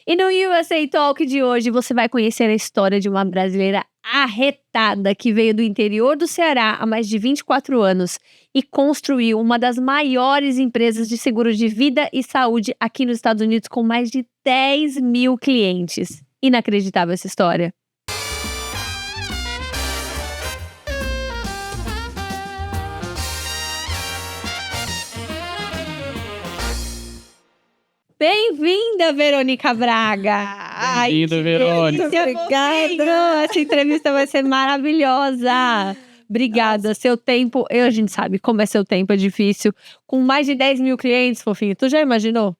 E no USA Talk de hoje você vai conhecer a história de uma brasileira arretada que veio do interior do Ceará há mais de 24 anos e construiu uma das maiores empresas de seguro de vida e saúde aqui nos Estados Unidos com mais de 10 mil clientes. Inacreditável essa história. Bem-vinda, Verônica Braga! Bem-vinda, Verônica. Obrigada! Essa entrevista vai ser maravilhosa! Obrigada, seu tempo... a gente sabe como é seu tempo, é difícil. Com mais de 10 mil clientes, fofinho, tu já imaginou?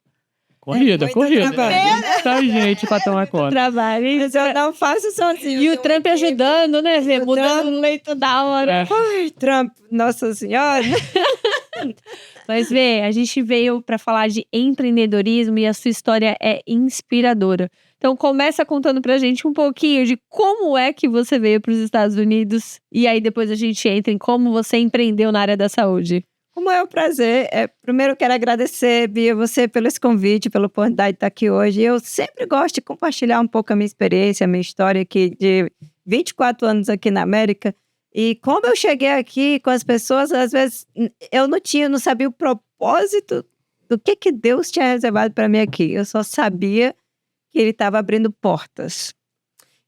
Corrida. Trabalho. Gente pra tomar conta. Trabalho. Mas eu não faço sozinho. E o Trump ajudando, né, Vê? Mudando o leito da hora. Ai, Trump, Nossa Senhora. Mas, Vê, a gente veio para falar de empreendedorismo e a sua história é inspiradora. Então, começa contando pra gente um pouquinho de como é que você veio para os Estados Unidos e aí depois a gente entra em como você empreendeu na área da saúde. Como é um prazer. Primeiro, eu quero agradecer, Bia, você pelo esse convite, pela oportunidade de estar aqui hoje. Eu sempre gosto de compartilhar um pouco a minha experiência, a minha história aqui de 24 anos aqui na América. E como eu cheguei aqui com as pessoas, às vezes eu não sabia o propósito do que Deus tinha reservado para mim aqui. Eu só sabia que Ele estava abrindo portas.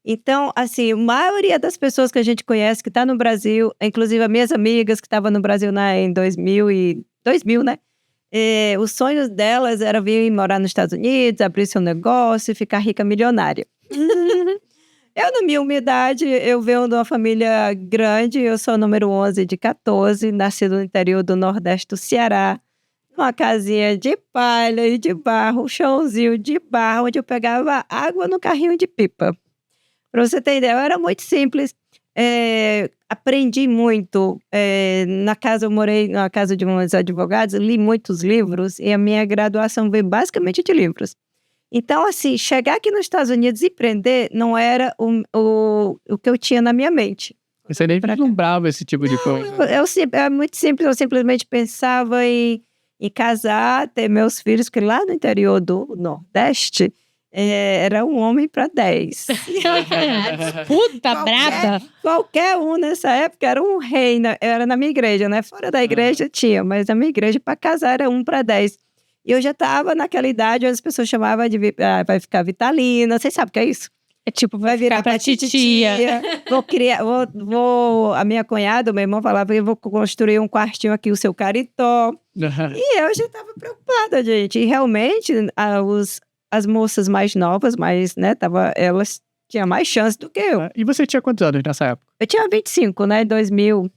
Então, assim, a maioria das pessoas que a gente conhece que está no Brasil, inclusive as minhas amigas que estavam no Brasil em 2000, né? Os sonhos delas era vir morar nos Estados Unidos, abrir seu negócio e ficar rica milionária. Eu, na minha humildade, eu venho de uma família grande, eu sou o número 11 de 14, nascido no interior do Nordeste do Ceará, uma casinha de palha e de barro, um chãozinho de barro, onde eu pegava água no carrinho de pipa. Para você ter ideia, eu era muito simples, aprendi muito. Na casa, eu morei na casa de uns advogados, li muitos livros e a minha graduação veio basicamente de livros. Então, assim, chegar aqui nos Estados Unidos e empreender não era o que eu tinha na minha mente. Você nem vislumbrava esse tipo de coisa. É muito simples, eu simplesmente pensava em casar, ter meus filhos, porque lá no interior do Nordeste era um homem para 10. Puta braba! Qualquer um nessa época era um rei, era na minha igreja, né? Fora da igreja tinha, mas na minha igreja para casar era 1 para 10. E eu já estava naquela idade onde as pessoas chamavam de vai ficar Vitalina. Vocês sabem o que é isso? É tipo, vai virar pra titia. A minha cunhada, o meu irmão falava que eu vou construir um quartinho aqui, o seu caritó. E eu já estava preocupada, gente. E realmente, as moças mais novas, elas tinham mais chance do que eu. E você tinha quantos anos nessa época? Eu tinha 25, né? 2000.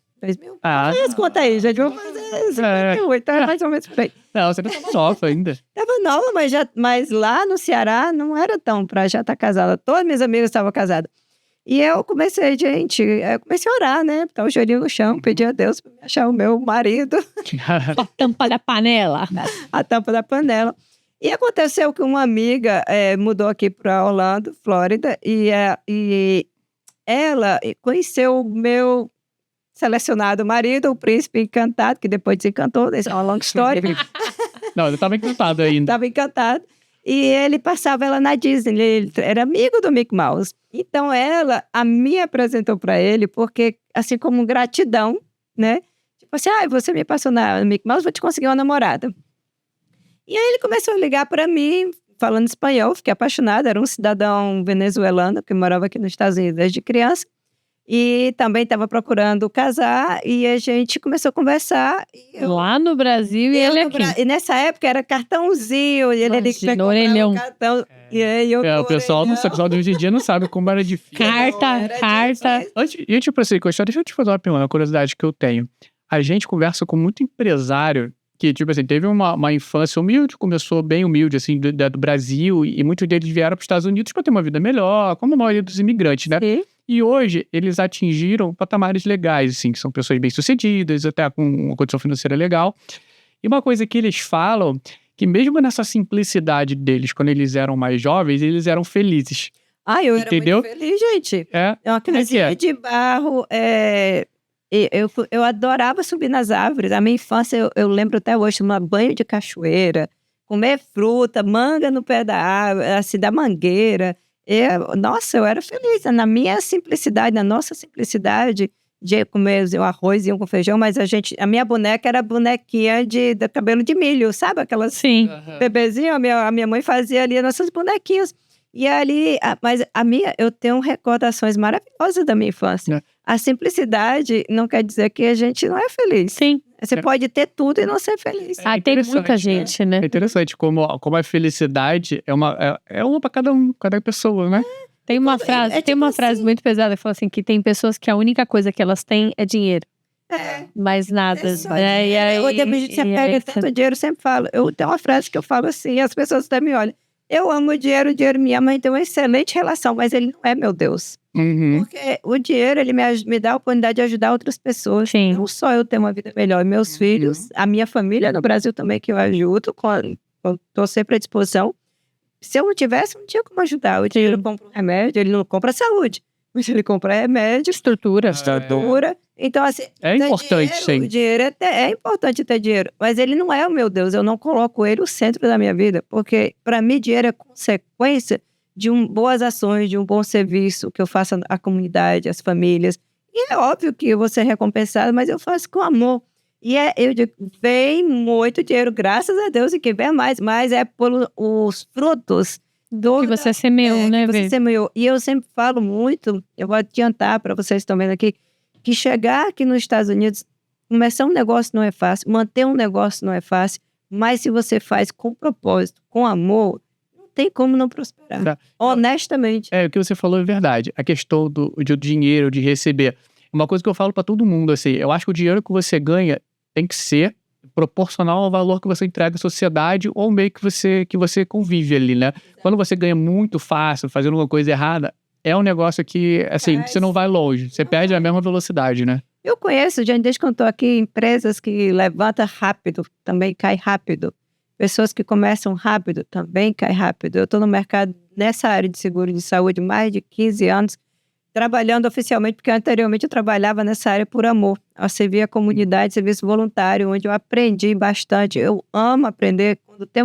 Faz conta aí, gente. Vou fazer 58, mais ou menos por aí. Não, você não estava nova ainda. Estava nova, mas lá no Ceará não era tão pra já estar casada. Todas minhas amigas estavam casadas. E eu comecei, a orar, né? Botar o joelhinho no chão, pedir a Deus para me achar o meu marido. A tampa da panela. A tampa da panela. E aconteceu que uma amiga mudou aqui para Orlando, Flórida, e ela conheceu o meu selecionado marido, o príncipe encantado, que depois desencantou, isso é uma longa história. Não, eu estava encantado ainda. Estava encantado. E ele passava ela na Disney, ele era amigo do Mickey Mouse. Então ela me apresentou para ele, porque assim como gratidão, né? Tipo assim, você me passou no Mickey Mouse, vou te conseguir uma namorada. E aí ele começou a ligar para mim, falando espanhol, fiquei apaixonada, era um cidadão venezuelano que morava aqui nos Estados Unidos desde criança. E também estava procurando casar e a gente começou a conversar. Lá no Brasil e ele aqui. E nessa época era cartãozinho. E ele pegou um cartão. O pessoal de hoje em dia não sabe como era difícil. Carta. Antes de prosseguir com a história, deixa eu te fazer uma pergunta, uma curiosidade que eu tenho. A gente conversa com muito empresário que, tipo assim, teve uma infância humilde, começou bem humilde, assim, do Brasil, e muitos deles vieram para os Estados Unidos para ter uma vida melhor, como a maioria dos imigrantes, né? Sim. E hoje, eles atingiram patamares legais, assim, que são pessoas bem-sucedidas, até com uma condição financeira legal. E uma coisa que eles falam, que mesmo nessa simplicidade deles, quando eles eram mais jovens, eles eram felizes. Eu era muito feliz, gente. Uma casinha de barro, eu adorava subir nas árvores. A minha infância, eu lembro até hoje, tomar banho de cachoeira, comer fruta, manga no pé da árvore, assim, da mangueira. Nossa, eu era feliz. Na minha simplicidade, na nossa simplicidade, de comer o arroz e com feijão, mas a minha boneca era bonequinha de cabelo de milho, sabe? Aquelas Sim. bebezinho, a minha mãe fazia ali nossas bonequinhas. E ali, mas eu tenho recordações maravilhosas da minha infância. A simplicidade não quer dizer que a gente não é feliz. Sim. Você pode ter tudo e não ser feliz. Tem muita gente, né? É interessante como a felicidade é uma para cada pessoa, né? Tem uma frase, tipo tem uma frase muito pesada que fala assim, que tem pessoas que a única coisa que elas têm é dinheiro. Mais nada. Só dinheiro. Hoje a gente pega tanto dinheiro, eu sempre falo. Eu tenho uma frase que eu falo assim, as pessoas até me olham. Eu amo o dinheiro me ama, então é uma excelente relação, mas ele não é meu Deus. Porque o dinheiro, ele me dá a oportunidade de ajudar outras pessoas. Sim. Não só eu ter uma vida melhor, meus filhos, a minha família no Brasil também, que eu ajudo, estou sempre à disposição. Se eu não tivesse, não tinha como ajudar. O dinheiro compra um remédio, ele não compra saúde. Mas ele compra remédio, estrutura. Então, assim, é importante, sim. O dinheiro é importante ter dinheiro, mas ele não é o meu Deus. Eu não coloco ele no centro da minha vida, porque para mim dinheiro é consequência de boas ações, de um bom serviço que eu faço à comunidade, às famílias. E é óbvio que eu vou ser recompensada, mas eu faço com amor. E eu digo, vem muito dinheiro, graças a Deus, e que vem mais, mas é por os frutos que você semeou, né, Você semeou. E eu sempre falo muito, eu vou adiantar para vocês que estão vendo aqui, que chegar aqui nos Estados Unidos, começar um negócio não é fácil, manter um negócio não é fácil, mas se você faz com propósito, com amor, não tem como não prosperar. Honestamente. O que você falou é verdade. A questão do dinheiro, de receber. Uma coisa que eu falo para todo mundo, assim, eu acho que o dinheiro que você ganha tem que ser proporcional ao valor que você entrega à sociedade ou ao meio que você convive ali, né? Quando você ganha muito fácil, fazendo uma coisa errada, é um negócio que, assim, você não vai longe. Você perde a mesma velocidade, né? Eu conheço, gente, desde que eu estou aqui, empresas que levantam rápido, também cai rápido. Pessoas que começam rápido, também cai rápido. Eu estou no mercado, nessa área de seguro de saúde, mais de 15 anos, trabalhando oficialmente, porque anteriormente eu trabalhava nessa área por amor. Eu servi a comunidade, serviço voluntário, onde eu aprendi bastante. Eu amo aprender. Quando tem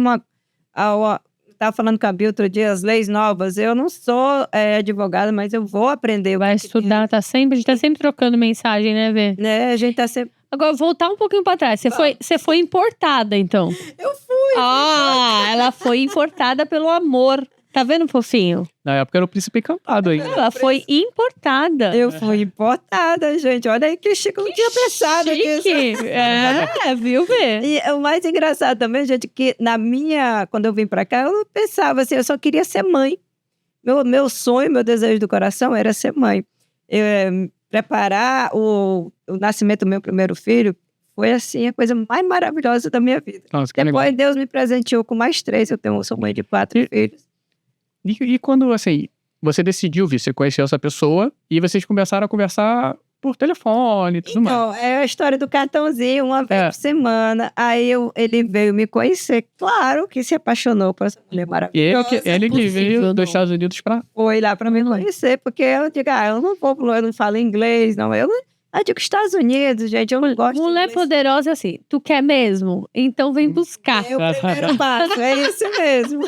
estava falando com a Bia outro dia, as leis novas. Eu não sou advogada, mas eu vou aprender. Vai estudar, a gente está sempre trocando mensagem, né, Vê? A gente está sempre... Agora, voltar um pouquinho para trás. Você foi importada, então? Eu fui. Ela foi importada pelo amor. Tá vendo, fofinho? Na época era o Príncipe Encantado ainda. Ela foi importada. Eu fui importada, gente. Olha aí que chique, não tinha pensado nisso. Viu, Vê? E o mais engraçado também, gente, que quando eu vim pra cá, eu pensava assim, eu só queria ser mãe. Meu sonho, meu desejo do coração era ser mãe. Preparar o nascimento do meu primeiro filho foi, assim, a coisa mais maravilhosa da minha vida. Nossa, que Depois legal. Deus me presenteou com mais 3, sou mãe de 4 filhos. E quando, assim, você decidiu vir, você conheceu essa pessoa e vocês começaram a conversar por telefone e tudo mais. Então, é a história do cartãozinho, uma vez por semana. Aí ele veio me conhecer. Claro que se apaixonou por essa mulher maravilhosa. E ele que veio dos Estados Unidos pra... Foi lá pra me conhecer, porque eu digo, eu não falo inglês, não. Eu digo, Estados Unidos, gente, eu não gosto de Mulher inglês. poderosa é assim, tu quer mesmo? Então vem buscar. É o primeiro passo, é isso mesmo.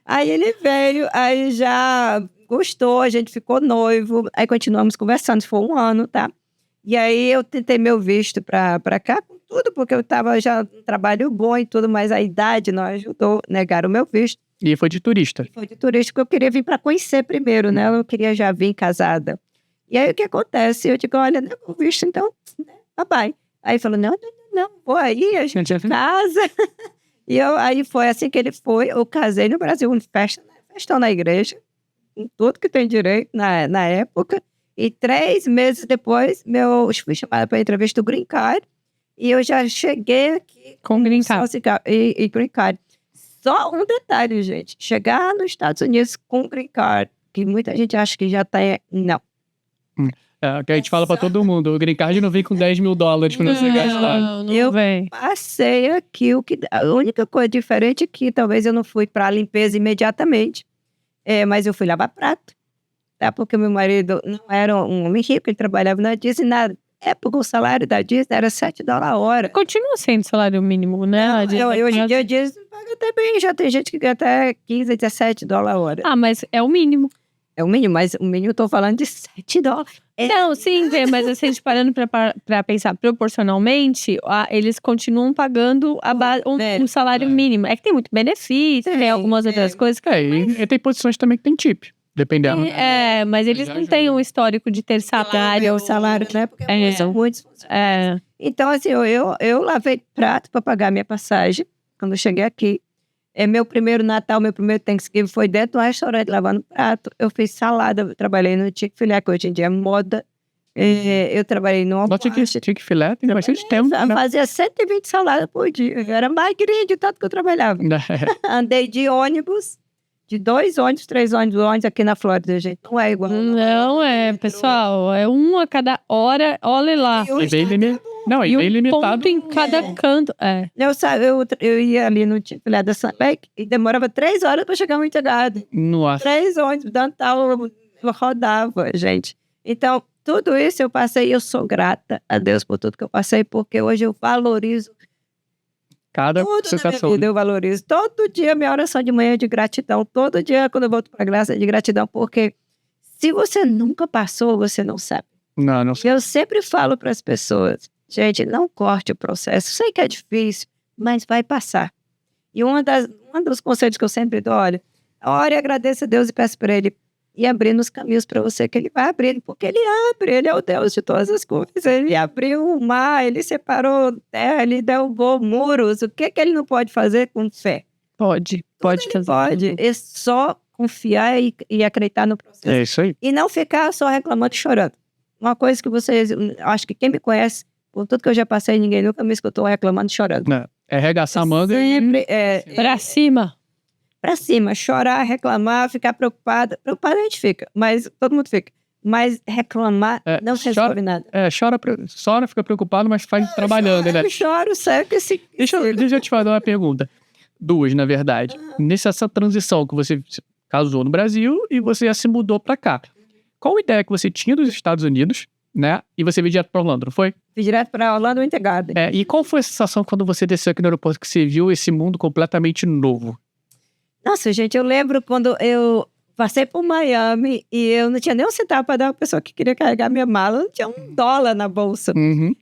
Aí ele veio, aí já gostou, a gente ficou noivo, aí continuamos conversando, foi 1 ano, tá? E aí eu tentei meu visto pra cá, com tudo, porque eu tava já um trabalho bom e tudo, mas a idade não ajudou, negaram o meu visto. E foi de turista. Foi de turista, porque eu queria vir pra conhecer primeiro, né? Eu não queria já vir casada. E aí o que acontece? Eu digo, olha, não é meu visto, então, né? Bye. Aí ele falou, não, vou aí, a gente casa. E aí foi assim que ele foi, eu casei no Brasil, festão na igreja, com tudo que tem direito na época. E 3 meses depois, eu fui chamada para a entrevista do Green Card. E eu já cheguei aqui Com Green Card. E Green Card. Só um detalhe, gente. Chegar nos Estados Unidos com Green Card, que muita gente acha que já tem... Não. Que a gente fala pra todo mundo, o Green Card não vem com $10 mil pra você gastar. Não vem. Passei aqui, a única coisa diferente é que talvez eu não fui para a limpeza imediatamente, mas eu fui lavar prato, tá? Porque meu marido não era um homem rico, ele trabalhava na Disney, na época o salário da Disney era $7 a hora. Continua sendo salário mínimo, né? Hoje em dia a Disney não paga paga até bem, já tem gente que ganha até 15, 17 dólares a hora. Ah, mas é o mínimo. É o mínimo, mas o mínimo eu tô falando de 7 dólares. Não, sim, mas assim, a gente parando pra pensar proporcionalmente, eles continuam pagando um salário mínimo. É que tem muito benefício, tem algumas outras coisas. E tem posições também que tem tip, dependendo. Mas eles não têm um histórico de ter salário. O salário, né? Porque são muitos funcionários. Então, assim, eu lavei prato para pagar minha passagem quando eu cheguei aqui. Meu primeiro Natal, meu primeiro Thanksgiving foi dentro de um restaurante lavando prato. Eu fiz salada, eu trabalhei no Chick-fil-A, que hoje em dia é moda. Eu trabalhei no Nossa, Chick-fil-A tem bastante tempo, né? Fazia 120 saladas por dia. Eu era magrinha de tanto que eu trabalhava. Andei de ônibus, de 2 ônibus, 3 ônibus aqui na Flórida, gente. Não é igual. Não é, pessoal. É um a cada hora, olha lá. E bem limitado. Não, e bem limitado. Ponto em cada canto. Eu ia ali no Chick-fil-A da Sunbake e demorava 3 horas para chegar no Intergarden. Nossa. 3 ônibus, downtown, eu rodava, gente. Então, tudo isso eu passei e eu sou grata a Deus por tudo que eu passei, porque hoje eu valorizo cada tudo na minha situação. vida, eu valorizo. Todo dia minha oração de manhã é de gratidão. Todo dia quando eu volto para a graça é de gratidão, porque se você nunca passou, você não sabe. Não sei. Eu sempre falo para as pessoas, gente, não corte o processo. Sei que é difícil, mas vai passar. E um dos conselhos que eu sempre dou, olha, ore e agradeça a Deus e peça para Ele e abrindo os caminhos para você, que Ele vai abrindo, porque Ele abre, Ele é o Deus de todas as coisas. Ele abriu o mar, Ele separou terra, Ele derrubou muros. O que Ele não pode fazer com fé? Pode fazer. Pode. É só confiar e acreditar no processo. É isso aí. E não ficar só reclamando e chorando. Uma coisa que vocês, acho que quem me conhece, por tudo que eu já passei, ninguém nunca me escutou reclamando e chorando. Não, é arregaçar a manga Sempre pra cima. Pra cima, chorar, reclamar, ficar preocupada. Preocupada a gente fica, mas todo mundo fica. Mas reclamar não resolve nada. Chora, fica preocupado, mas faz trabalhando, né? Eu choro, sério que esse... Deixa eu te fazer uma pergunta. 2, na verdade. Nessa transição que você casou no Brasil e você já se mudou pra cá. Qual a ideia que você tinha dos Estados Unidos, né? E você veio direto pra Orlando, não foi? Fui direto pra Orlando Intergarden. E qual foi a sensação quando você desceu aqui no aeroporto, que você viu esse mundo completamente novo? Nossa, gente, eu lembro quando eu passei por Miami e eu não tinha nem um centavo para dar uma pessoa que queria carregar minha mala, eu não tinha $1 na bolsa. Uhum.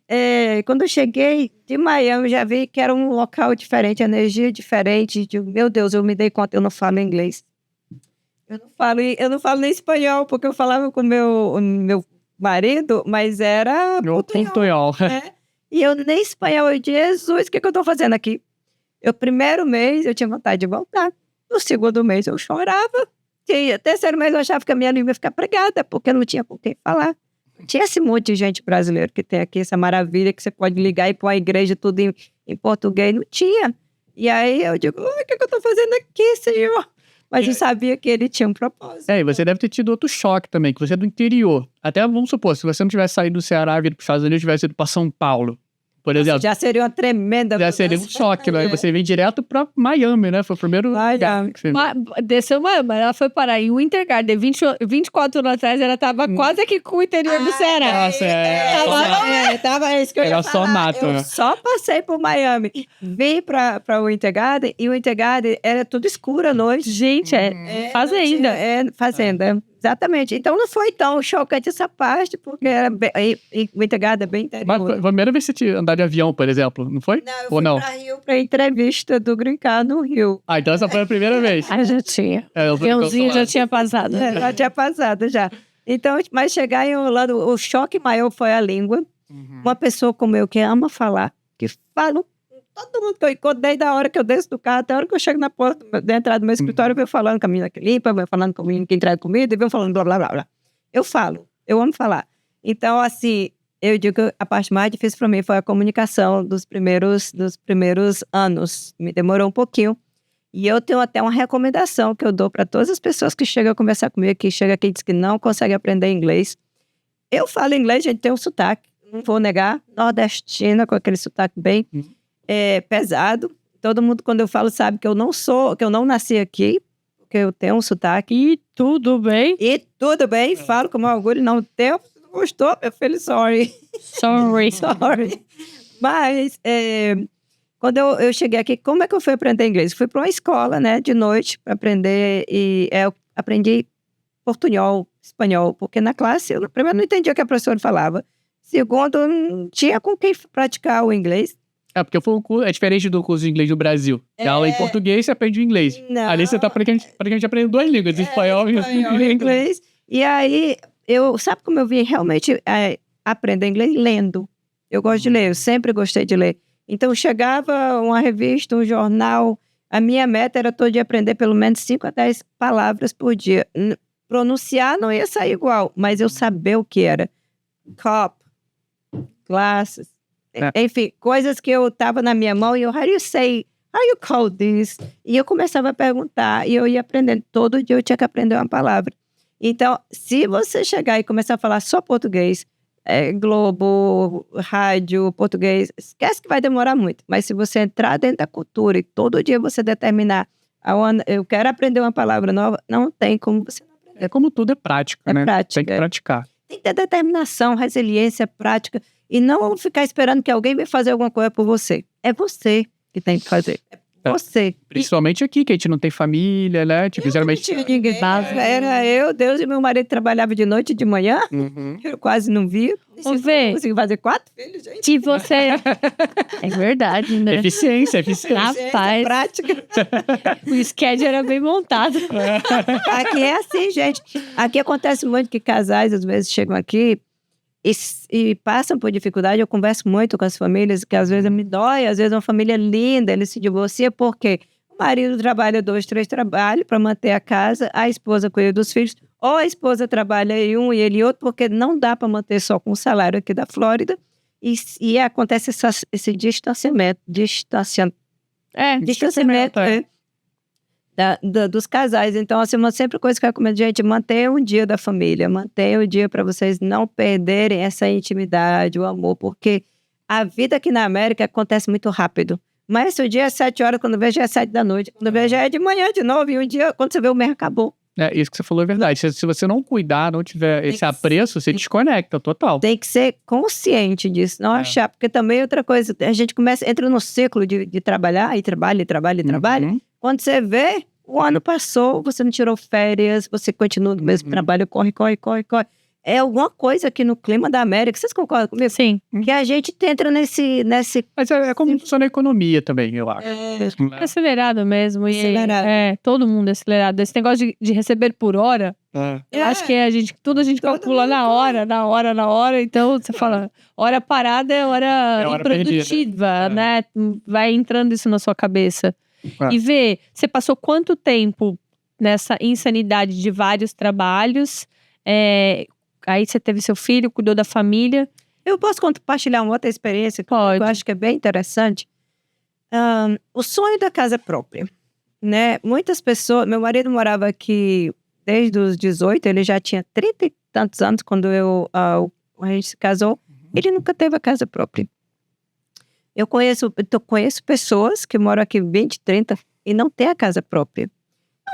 Quando eu cheguei de Miami, já vi que era um local diferente, energia diferente. Meu Deus, eu me dei conta, eu não falo inglês. Eu não falo nem espanhol, porque eu falava com meu marido, mas era portunhol. E eu nem espanhol. Eu disse, Jesus, o que eu tô fazendo aqui? O primeiro mês eu tinha vontade de voltar. No segundo mês eu chorava. No terceiro mês eu achava que a minha língua ia ficar pregada, porque eu não tinha com quem falar. Tinha esse monte de gente brasileira que tem aqui essa maravilha que você pode ligar e pôr a igreja tudo em português. Não tinha. E aí eu digo, o que eu tô fazendo aqui, Senhor? Mas eu sabia que ele tinha um propósito. E você deve ter tido outro choque também, que você é do interior. Até, vamos supor, se você não tivesse saído do Ceará, vindo para os Estados Unidos, tivesse ido para São Paulo, por exemplo. Já seria uma tremenda... Já seria um choque, né? Você veio direto para Miami, né? Foi o primeiro lugar que você... Desceu Miami, ela foi parar em Winter Garden 24 anos atrás, ela tava quase aqui com o interior do Ceará. Nossa, isso que eu ia falar. só mato, Eu né? só passei por Miami. Vim pra Winter Garden e o Winter Garden era tudo escuro à noite. Gente, fazenda. Fazenda, exatamente. Então não foi tão chocante essa parte, porque era o Winter Garden é bem interior. Mas foi a primeira vez que você andar de avião, por exemplo, não foi? Não, eu fui pra Rio pra entrevista do Green Card no Rio. Então essa foi a primeira vez. Já tinha. O aviãozinho já tinha passado. Já tinha passado, já. Então, mas chegar em Orlando, o choque maior foi a língua. Uma pessoa como eu, que ama falar, que fala, todo mundo que eu encontro, desde a hora que eu desço do carro até a hora que eu chego na porta, da entrada do meu escritório, eu venho falando com a menina que limpa, eu venho falando com a menina que entrega comida, eu venho falando blá, blá, blá, blá. Eu falo, eu amo falar. Então, assim, eu digo que a parte mais difícil para mim foi a comunicação dos primeiros anos. Me demorou um pouquinho. E eu tenho até uma recomendação que eu dou para todas as pessoas que chegam a conversar comigo, que chegam aqui e dizem que não conseguem aprender inglês. Eu falo inglês, gente, tem um sotaque, não vou negar, nordestina, com aquele sotaque bem pesado. Todo mundo, quando eu falo, sabe que eu não nasci aqui, porque eu tenho um sotaque. E tudo bem. Falo com mau orgulho, não tenho. Não gostou, meu filho, sorry. Sorry. Mas quando eu cheguei aqui, como é que eu fui aprender inglês? Fui para uma escola, né, de noite, para aprender, e eu aprendi portunhol, espanhol, porque na classe, eu, primeiro, não entendia o que a professora falava. Segundo, não tinha com quem praticar o inglês. Porque é diferente do curso de inglês do Brasil. Que aula em português, você aprende o inglês. Não. Ali você tá praticamente aprendendo duas línguas, espanhol e inglês. E aí, sabe como eu vim realmente aprender inglês? Lendo. Eu gosto de ler, eu sempre gostei de ler. Então, chegava uma revista, um jornal, a minha meta era todo dia aprender pelo menos 5 a 10 palavras por dia. Pronunciar não ia sair igual, mas eu saber o que era. Cup, glasses, enfim, coisas que eu tava na minha mão e eu, how you call this? E eu começava a perguntar e eu ia aprendendo. Todo dia eu tinha que aprender uma palavra. Então, se você chegar e começar a falar só português, Globo, rádio, português, esquece que vai demorar muito. Mas se você entrar dentro da cultura e todo dia você determinar, eu quero aprender uma palavra nova, não tem como você não aprender. É como tudo, é prática, né? Prática. Tem que praticar. Tem que ter determinação, resiliência, prática. E não ficar esperando que alguém venha fazer alguma coisa por você. É você que tem que fazer. É você. Principalmente aqui, que a gente não tem família, né? Tipo, geralmente... Não tinha ninguém. Era eu, Deus e meu marido trabalhava de noite e de manhã. Eu quase não via. Vê. Consegui fazer 4 filhos, gente. E você... É verdade, né? Eficiência. Rapaz, Prática. o schedule era bem montado. Aqui é assim, gente. Aqui acontece muito que casais, às vezes, chegam aqui e passam por dificuldade. Eu converso muito com as famílias, que às vezes me dói, às vezes uma família linda, ele se divorcia porque o marido trabalha 2, 3 trabalhos para manter a casa, a esposa cuida dos filhos, ou a esposa trabalha em um e ele em outro, porque não dá para manter só com o salário aqui da Flórida, e acontece esse distanciamento dos casais. Então, assim, uma sempre coisa que eu recomendo, gente, mantenha um dia da família, mantenha o dia para vocês não perderem essa intimidade, o amor, porque a vida aqui na América acontece muito rápido. Mas se o dia é 7 horas, quando eu vejo já é 7 da noite, quando eu vejo já é de manhã de novo, e um dia, quando você vê, o mês acabou. Isso que você falou é verdade. Se você não cuidar, não tiver esse apreço, você desconecta total. Tem que ser consciente disso, não achar, porque também outra coisa, a gente entra no ciclo de trabalhar, e trabalha. Quando você vê, o ano passou, você não tirou férias, você continua no mesmo trabalho, corre. É alguma coisa aqui no clima da América, vocês concordam comigo? Sim. Que a gente entra nesse... Mas é como funciona a economia também, eu acho. É acelerado mesmo. Acelerado. Todo mundo é acelerado. Esse negócio de receber por hora, eu acho que tudo a gente calcula na hora. Então, você fala, hora parada é hora improdutiva, né? Vai entrando isso na sua cabeça. E vê, você passou quanto tempo nessa insanidade de vários trabalhos? Aí você teve seu filho, cuidou da família. Eu posso compartilhar uma outra experiência que eu acho que é bem interessante. O sonho da casa própria, né? Muitas pessoas... Meu marido morava aqui desde os 18, ele já tinha 30 e tantos anos quando a gente se casou. Ele nunca teve a casa própria. Eu conheço pessoas que moram aqui 20, 30 e não têm a casa própria.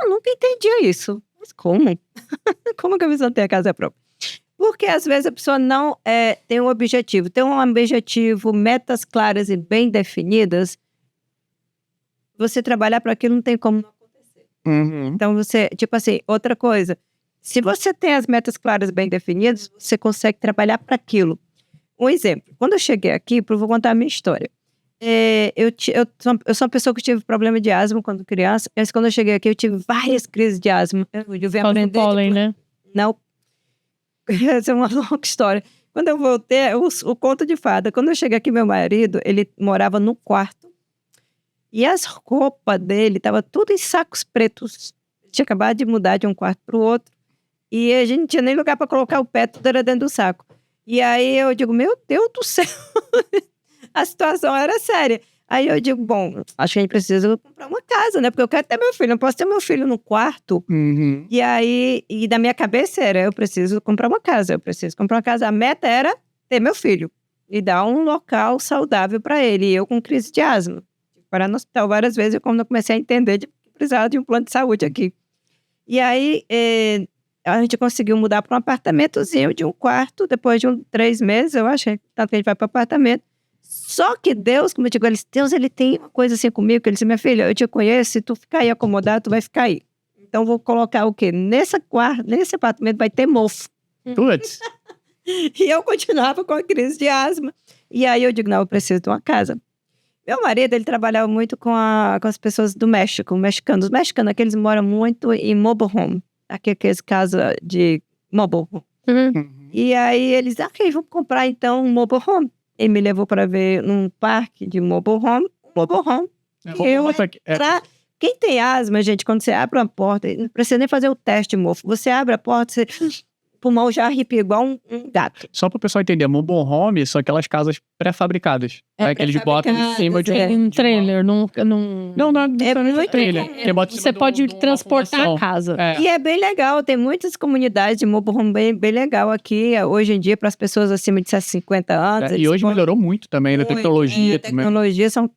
Eu nunca entendia isso. Mas como? Como que a pessoa tem a casa própria? Porque às vezes a pessoa não tem um objetivo. Tem um objetivo, metas claras e bem definidas. Você trabalhar para aquilo não tem como não acontecer. Então você, tipo assim, outra coisa. Se você tem as metas claras bem definidas, você consegue trabalhar para aquilo. Um exemplo. Quando eu cheguei aqui, vou contar a minha história. Eu sou uma pessoa que tive problema de asma quando criança. Mas quando eu cheguei aqui, eu tive várias crises de asma. Eu vim aprender. Pólen, né? Não. Essa é uma longa história. Quando eu voltei, o conto de fada. Quando eu cheguei aqui, meu marido, ele morava no quarto. E as roupas dele estavam tudo em sacos pretos. Ele tinha acabado de mudar de um quarto para o outro. E a gente não tinha nem lugar para colocar o pé, tudo era dentro do saco. E aí eu digo, meu Deus do céu. A situação era séria. Aí eu digo, bom, acho que a gente precisa comprar uma casa, né? Porque eu quero ter meu filho, não posso ter meu filho no quarto. E aí, da minha cabeça eu preciso comprar uma casa. A meta era ter meu filho e dar um local saudável para ele. E eu com crise de asma. Parar no hospital várias vezes, quando eu comecei a entender que precisava de um plano de saúde aqui. E aí, a gente conseguiu mudar para um apartamentozinho de um quarto, depois de 3 meses, eu acho, tanto que a gente vai para o apartamento. Só que Deus, como eu digo, Deus ele tem uma coisa assim comigo, que ele disse, minha filha, eu te conheço, se tu ficar aí acomodado, tu vai ficar aí. Então vou colocar o quê? Nesse apartamento vai ter mofo. Putz. E eu continuava com a crise de asma. E aí eu digo, não, eu preciso de uma casa. Meu marido, ele trabalhava muito com as pessoas do México, mexicanos. Os mexicanos aqui, eles moram muito em mobile home. Aqueles casa de mobile home. E aí eles, ok, vamos comprar então um mobile home. Ele me levou para ver num parque de mobile home. Quem tem asma, gente, quando você abre uma porta, não precisa nem fazer o teste, mofo. Você abre a porta, você... o pulmão já arrepia igual um gato. Só para o pessoal entender, mobile home são aquelas casas pré-fabricadas. Que eles botam em cima de um trailer. Não é muito trailer. Você pode transportar a casa. E é bem legal, tem muitas comunidades de mobile home bem legal aqui, hoje em dia, para as pessoas acima de 50 anos. E hoje melhorou muito também, né? Tecnologia também.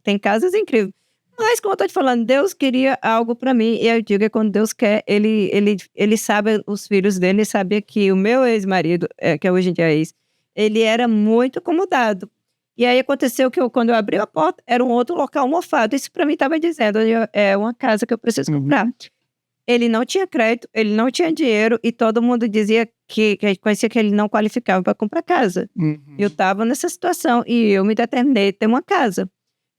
Tem casas incríveis. Mas, como eu tô te falando, Deus queria algo para mim. E eu digo que quando Deus quer, ele sabe os filhos dele. Ele sabia que o meu ex-marido, que hoje em dia é ex, ele era muito acomodado. E aí aconteceu que quando eu abri a porta, era um outro local mofado. Isso para mim estava dizendo, é uma casa que eu preciso comprar. Ele não tinha crédito, ele não tinha dinheiro. E todo mundo dizia que conhecia que ele não qualificava para comprar casa. Eu estava nessa situação e eu me determinei a ter uma casa.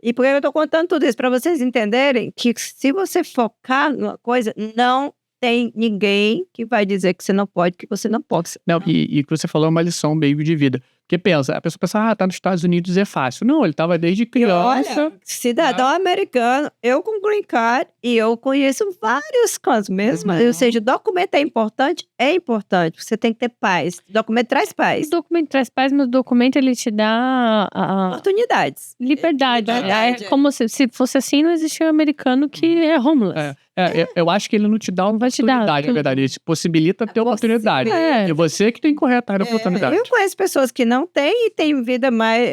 E por que eu estou contando tudo isso? Para vocês entenderem que se você focar numa coisa, não tem ninguém que vai dizer que você não pode, que você não pode. Não, e o que você falou é uma lição meio de vida. Porque a pessoa pensa, tá nos Estados Unidos é fácil. Não, ele estava desde criança. Olha, cidadão americano, eu com green card, e eu conheço vários casos mesmo. Ou seja, documento é importante? É importante. Você tem que ter paz. Documento traz paz. O documento traz paz, mas o documento ele te dá oportunidades. Liberdade. É como se fosse assim, não existia um americano que é homeless. Eu acho que ele não te dá uma oportunidade, na verdade. Ele te possibilita ter oportunidade. E você que tem que correr atrás da oportunidade. Eu conheço pessoas que não têm e têm vida mais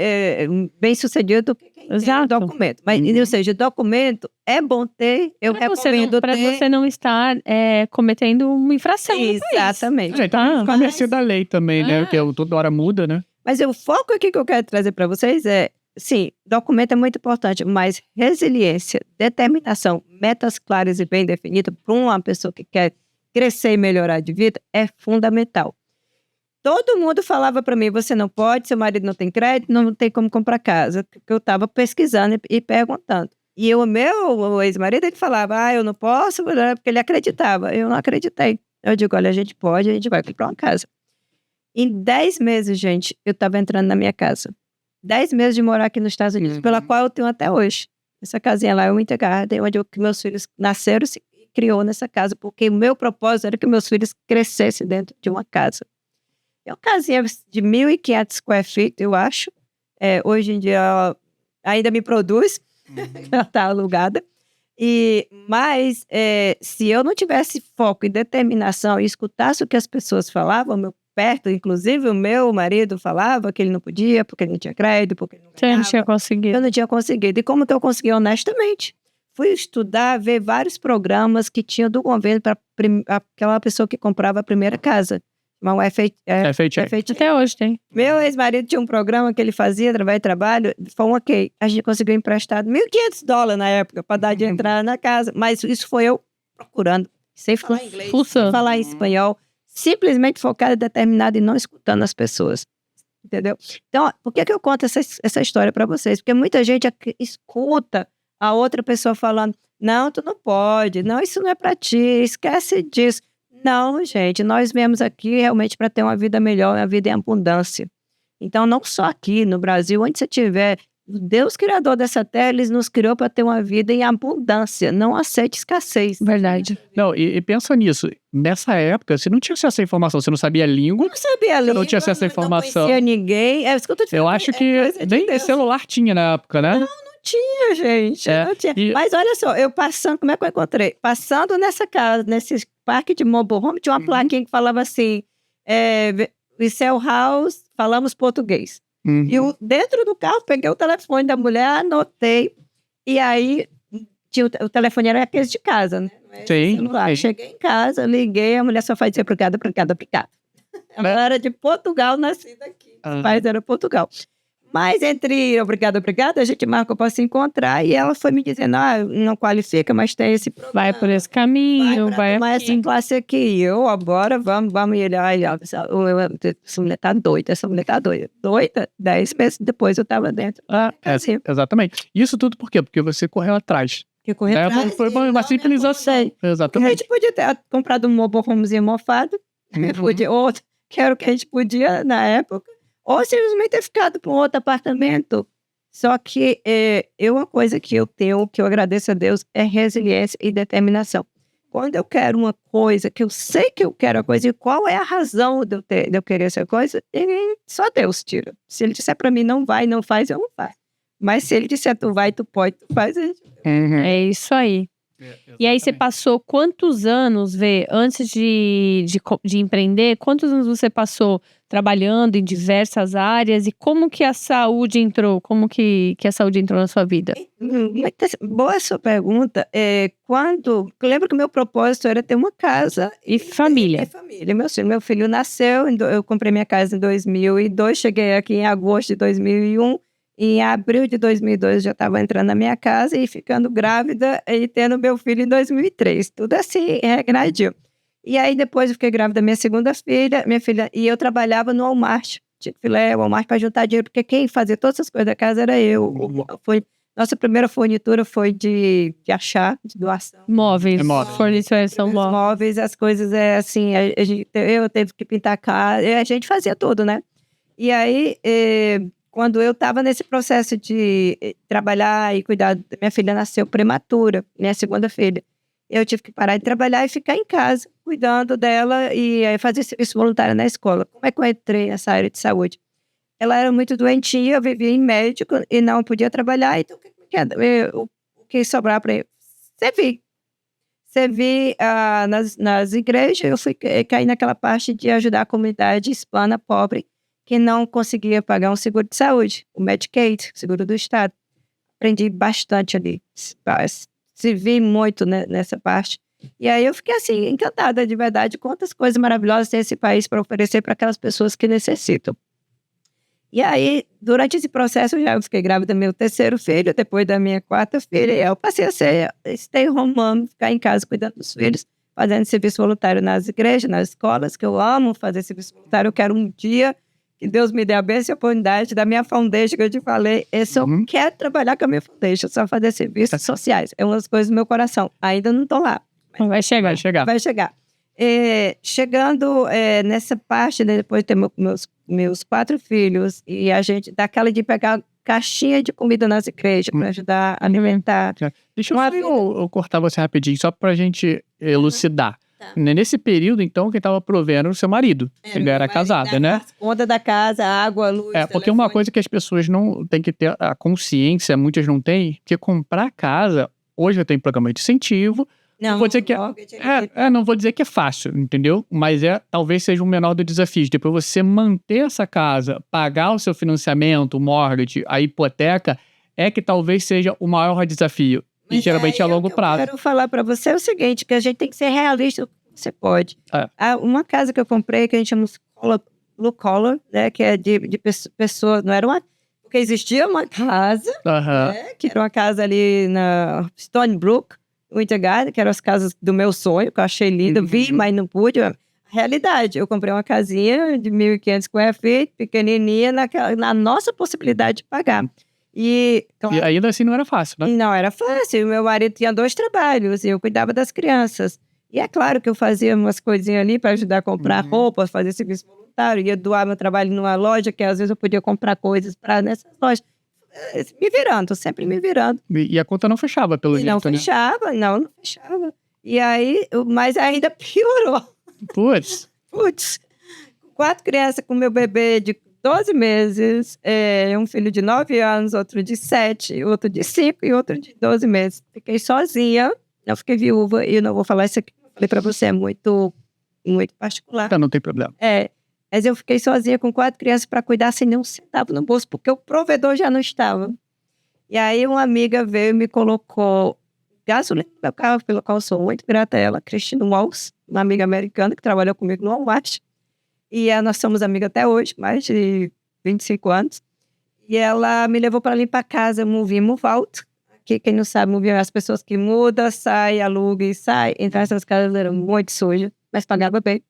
bem-sucedida do que quem tem documento. Mas, ou seja, documento é bom ter, eu recomendo para você não estar cometendo uma infração. Exatamente. Então, fica à mercê da lei também, né? Porque toda hora muda, né? Mas o foco aqui que eu quero trazer para vocês é, sim, documento é muito importante, mas resiliência, determinação, metas claras e bem definidas para uma pessoa que quer crescer e melhorar de vida é fundamental. Todo mundo falava para mim, você não pode, seu marido não tem crédito, não tem como comprar casa. Porque eu estava pesquisando e perguntando. E o meu ex-marido, ele falava, eu não posso, porque ele acreditava. Eu não acreditei. Eu digo, olha, a gente pode, a gente vai comprar uma casa. Em 10 meses, gente, eu estava entrando na minha casa. 10 meses de morar aqui nos Estados Unidos, pela qual eu tenho até hoje. Essa casinha lá é o Winter Garden, onde meus filhos nasceram e se criou nessa casa, porque o meu propósito era que meus filhos crescessem dentro de uma casa. É uma casinha de 1.500 square feet, eu acho. Hoje em dia ela ainda me produz, ela está alugada. Mas se eu não tivesse foco e determinação e escutasse o que as pessoas falavam, perto, inclusive o meu marido falava que ele não podia, porque ele não tinha crédito, porque ele não ganhava. Você não tinha conseguido. Eu não tinha conseguido. E como que eu consegui? Honestamente. Fui estudar, ver vários programas que tinham do governo para aquela pessoa que comprava a primeira casa. Uma FHA. Até hoje tem. Meu ex-marido tinha um programa que ele fazia através de trabalho, foi ok. A gente conseguiu emprestado $1.500 na época para dar de entrada na casa. Mas isso foi eu procurando, sem falar inglês, sem falar em espanhol. Simplesmente focada e determinada e não escutando as pessoas. Entendeu? Então, por que eu conto essa história para vocês? Porque muita gente escuta a outra pessoa falando, não, tu não pode, não, isso não é para ti, esquece disso. Não, gente, nós viemos aqui realmente para ter uma vida melhor, uma vida em abundância. Então, não só aqui no Brasil, onde você estiver, Deus, criador dessa terra, ele nos criou para ter uma vida em abundância. Não aceite escassez. Verdade. Não, e pensa nisso. Nessa época, você não tinha acesso à informação. Você não sabia a língua. Não sabia a língua. Você não tinha acesso à informação. Não conhecia ninguém. É isso que eu tô te falando. Eu acho que nem celular tinha na época, né? Não tinha, gente. Não tinha. Mas olha só, eu passando, como é que eu encontrei? Passando nessa casa, nesse parque de mobile home, tinha uma plaquinha que falava assim, we sell house, falamos português. E eu, dentro do carro, peguei o telefone da mulher, anotei. E aí, o telefone era aquele de casa, né? Sim. Cheguei em casa, liguei, a mulher só fazia obrigada. Ela era de Portugal, nascida aqui. Os pais eram Portugal. Mas entre obrigada, a gente marcou para se encontrar e ela foi me dizendo, não qualifica, mas tem esse programa. Vai por esse caminho, vai tomar aqui. essa classe aqui. E eu, agora, vamos. E ele, essa mulher tá doida, Doida? 10 meses depois eu tava dentro. Exatamente. Isso tudo por quê? Porque você correu atrás. Que correr atrás. Foi uma simples-ação. A Exatamente. gente podia ter comprado um motorhomezinho mofado, outro, que era o que a gente podia na época, ou simplesmente ter ficado com outro apartamento. Só que uma coisa que eu tenho, que eu agradeço a Deus, é resiliência e determinação. Quando eu quero uma coisa, que eu sei que eu quero a coisa, e qual é a razão de eu querer essa coisa, só Deus tira. Se ele disser para mim, não vai, não faz, eu não faço. Mas se ele disser, tu vai, tu pode, tu faz, É isso aí. E aí você passou quantos anos, antes de empreender, quantos anos você passou trabalhando em diversas áreas e como que a saúde entrou? Como que a saúde entrou na sua vida? Boa sua pergunta. Eu lembro que o meu propósito era ter uma casa e família. E família. Meu filho nasceu, eu comprei minha casa em 2002, cheguei aqui em agosto de 2001. Em abril de 2002, eu já estava entrando na minha casa e ficando grávida e tendo meu filho em 2003. Tudo assim, regradinho. E aí, depois eu fiquei grávida da minha segunda filha, e eu trabalhava no Walmart. Walmart para juntar dinheiro, porque quem fazia todas essas coisas da casa era eu. Nossa primeira fornitura foi de achar, de doação. Móveis. Fornitura são móveis. As coisas, assim, eu teve que pintar a casa, a gente fazia tudo, né? E aí... Quando eu estava nesse processo de trabalhar e cuidar, minha filha nasceu prematura, minha segunda filha. Eu tive que parar de trabalhar e ficar em casa, cuidando dela e fazer serviço voluntário na escola. Como é que eu entrei nessa área de saúde? Ela era muito doentinha, eu vivia em médico e não podia trabalhar, então o que sobrar para eu? Servi nas igrejas, eu fui cair naquela parte de ajudar a comunidade hispana pobre, que não conseguia pagar um seguro de saúde, o Medicaid, seguro do Estado. Aprendi bastante ali, se vi muito nessa parte. E aí eu fiquei assim, encantada de verdade, quantas coisas maravilhosas tem esse país para oferecer para aquelas pessoas que necessitam. E aí, durante esse processo, eu fiquei grávida do meu terceiro filho, depois da minha quarta filha, e eu passei a ser stay home mom, ficar em casa cuidando dos filhos, fazendo serviço voluntário nas igrejas, nas escolas, que eu amo fazer serviço voluntário, eu quero um dia que Deus me dê a bênção e a oportunidade da minha foundation, que eu te falei. Eu quero trabalhar com a minha foundation, só fazer serviços sociais. É uma das coisas do meu coração. Ainda não estou lá. Vai chegar. Vai chegar. Chegando nessa parte, né, depois de ter meus 4 filhos, e a gente dá aquela de pegar caixinha de comida nas igrejas para ajudar a alimentar. Deixa eu cortar você rapidinho, só para a gente elucidar. Tá. Nesse período, então, quem estava provendo era o seu marido. Ele era casado, né? Conta da casa, água, luz, porque telefone. uma coisa que as pessoas não têm que ter a consciência, muitas não têm, que comprar casa, hoje eu tenho programa de incentivo. Não vou dizer que não vou dizer que é fácil, entendeu? Mas talvez seja o menor dos desafios. Depois você manter essa casa, pagar o seu financiamento, o mortgage, a hipoteca, que talvez seja o maior desafio. E geralmente é a longo prazo. Eu quero falar para você o seguinte, que a gente tem que ser realista, você pode. Uma casa que eu comprei, que a gente chama Blue Collar, né, que é de pessoas, não era uma... Porque existia uma casa, né, que era uma casa ali na Stony Brook, Winter Garden, que eram as casas do meu sonho, que eu achei linda, vi, mas não pude. Realidade, eu comprei uma casinha de 1.500 square feet, pequenininha, na nossa possibilidade de pagar. E ainda assim não era fácil, né? Não era fácil. Meu marido tinha 2 trabalhos e eu cuidava das crianças. E é claro que eu fazia umas coisinhas ali para ajudar a comprar roupas, fazer serviço voluntário, ia doar meu trabalho numa loja, que às vezes eu podia comprar coisas para nessas lojas. Sempre me virando. E a conta não fechava, pelo jeito, não fechava. E aí, mas ainda piorou. Putz. 4 crianças com meu bebê de 12 meses, um filho de 9 anos, outro de 7, outro de 5 e outro de 12 meses. Fiquei sozinha, não fiquei viúva, e eu não vou falar isso aqui, falei pra você, é muito, muito particular. Não tem problema. Mas eu fiquei sozinha com 4 crianças para cuidar sem nem um centavo no bolso, porque o provedor já não estava. E aí uma amiga veio e me colocou gasolina no meu carro, pelo qual eu sou muito grata a ela, Christine Walls, uma amiga americana que trabalhou comigo no Walmart. E nós somos amigas até hoje, mais de 25 anos. E ela me levou para limpar a casa, move in, move out. Que quem não sabe, move in é as pessoas que mudam, saem, alugam e saem. Então essas casas eram muito sujas, mas pagava bem.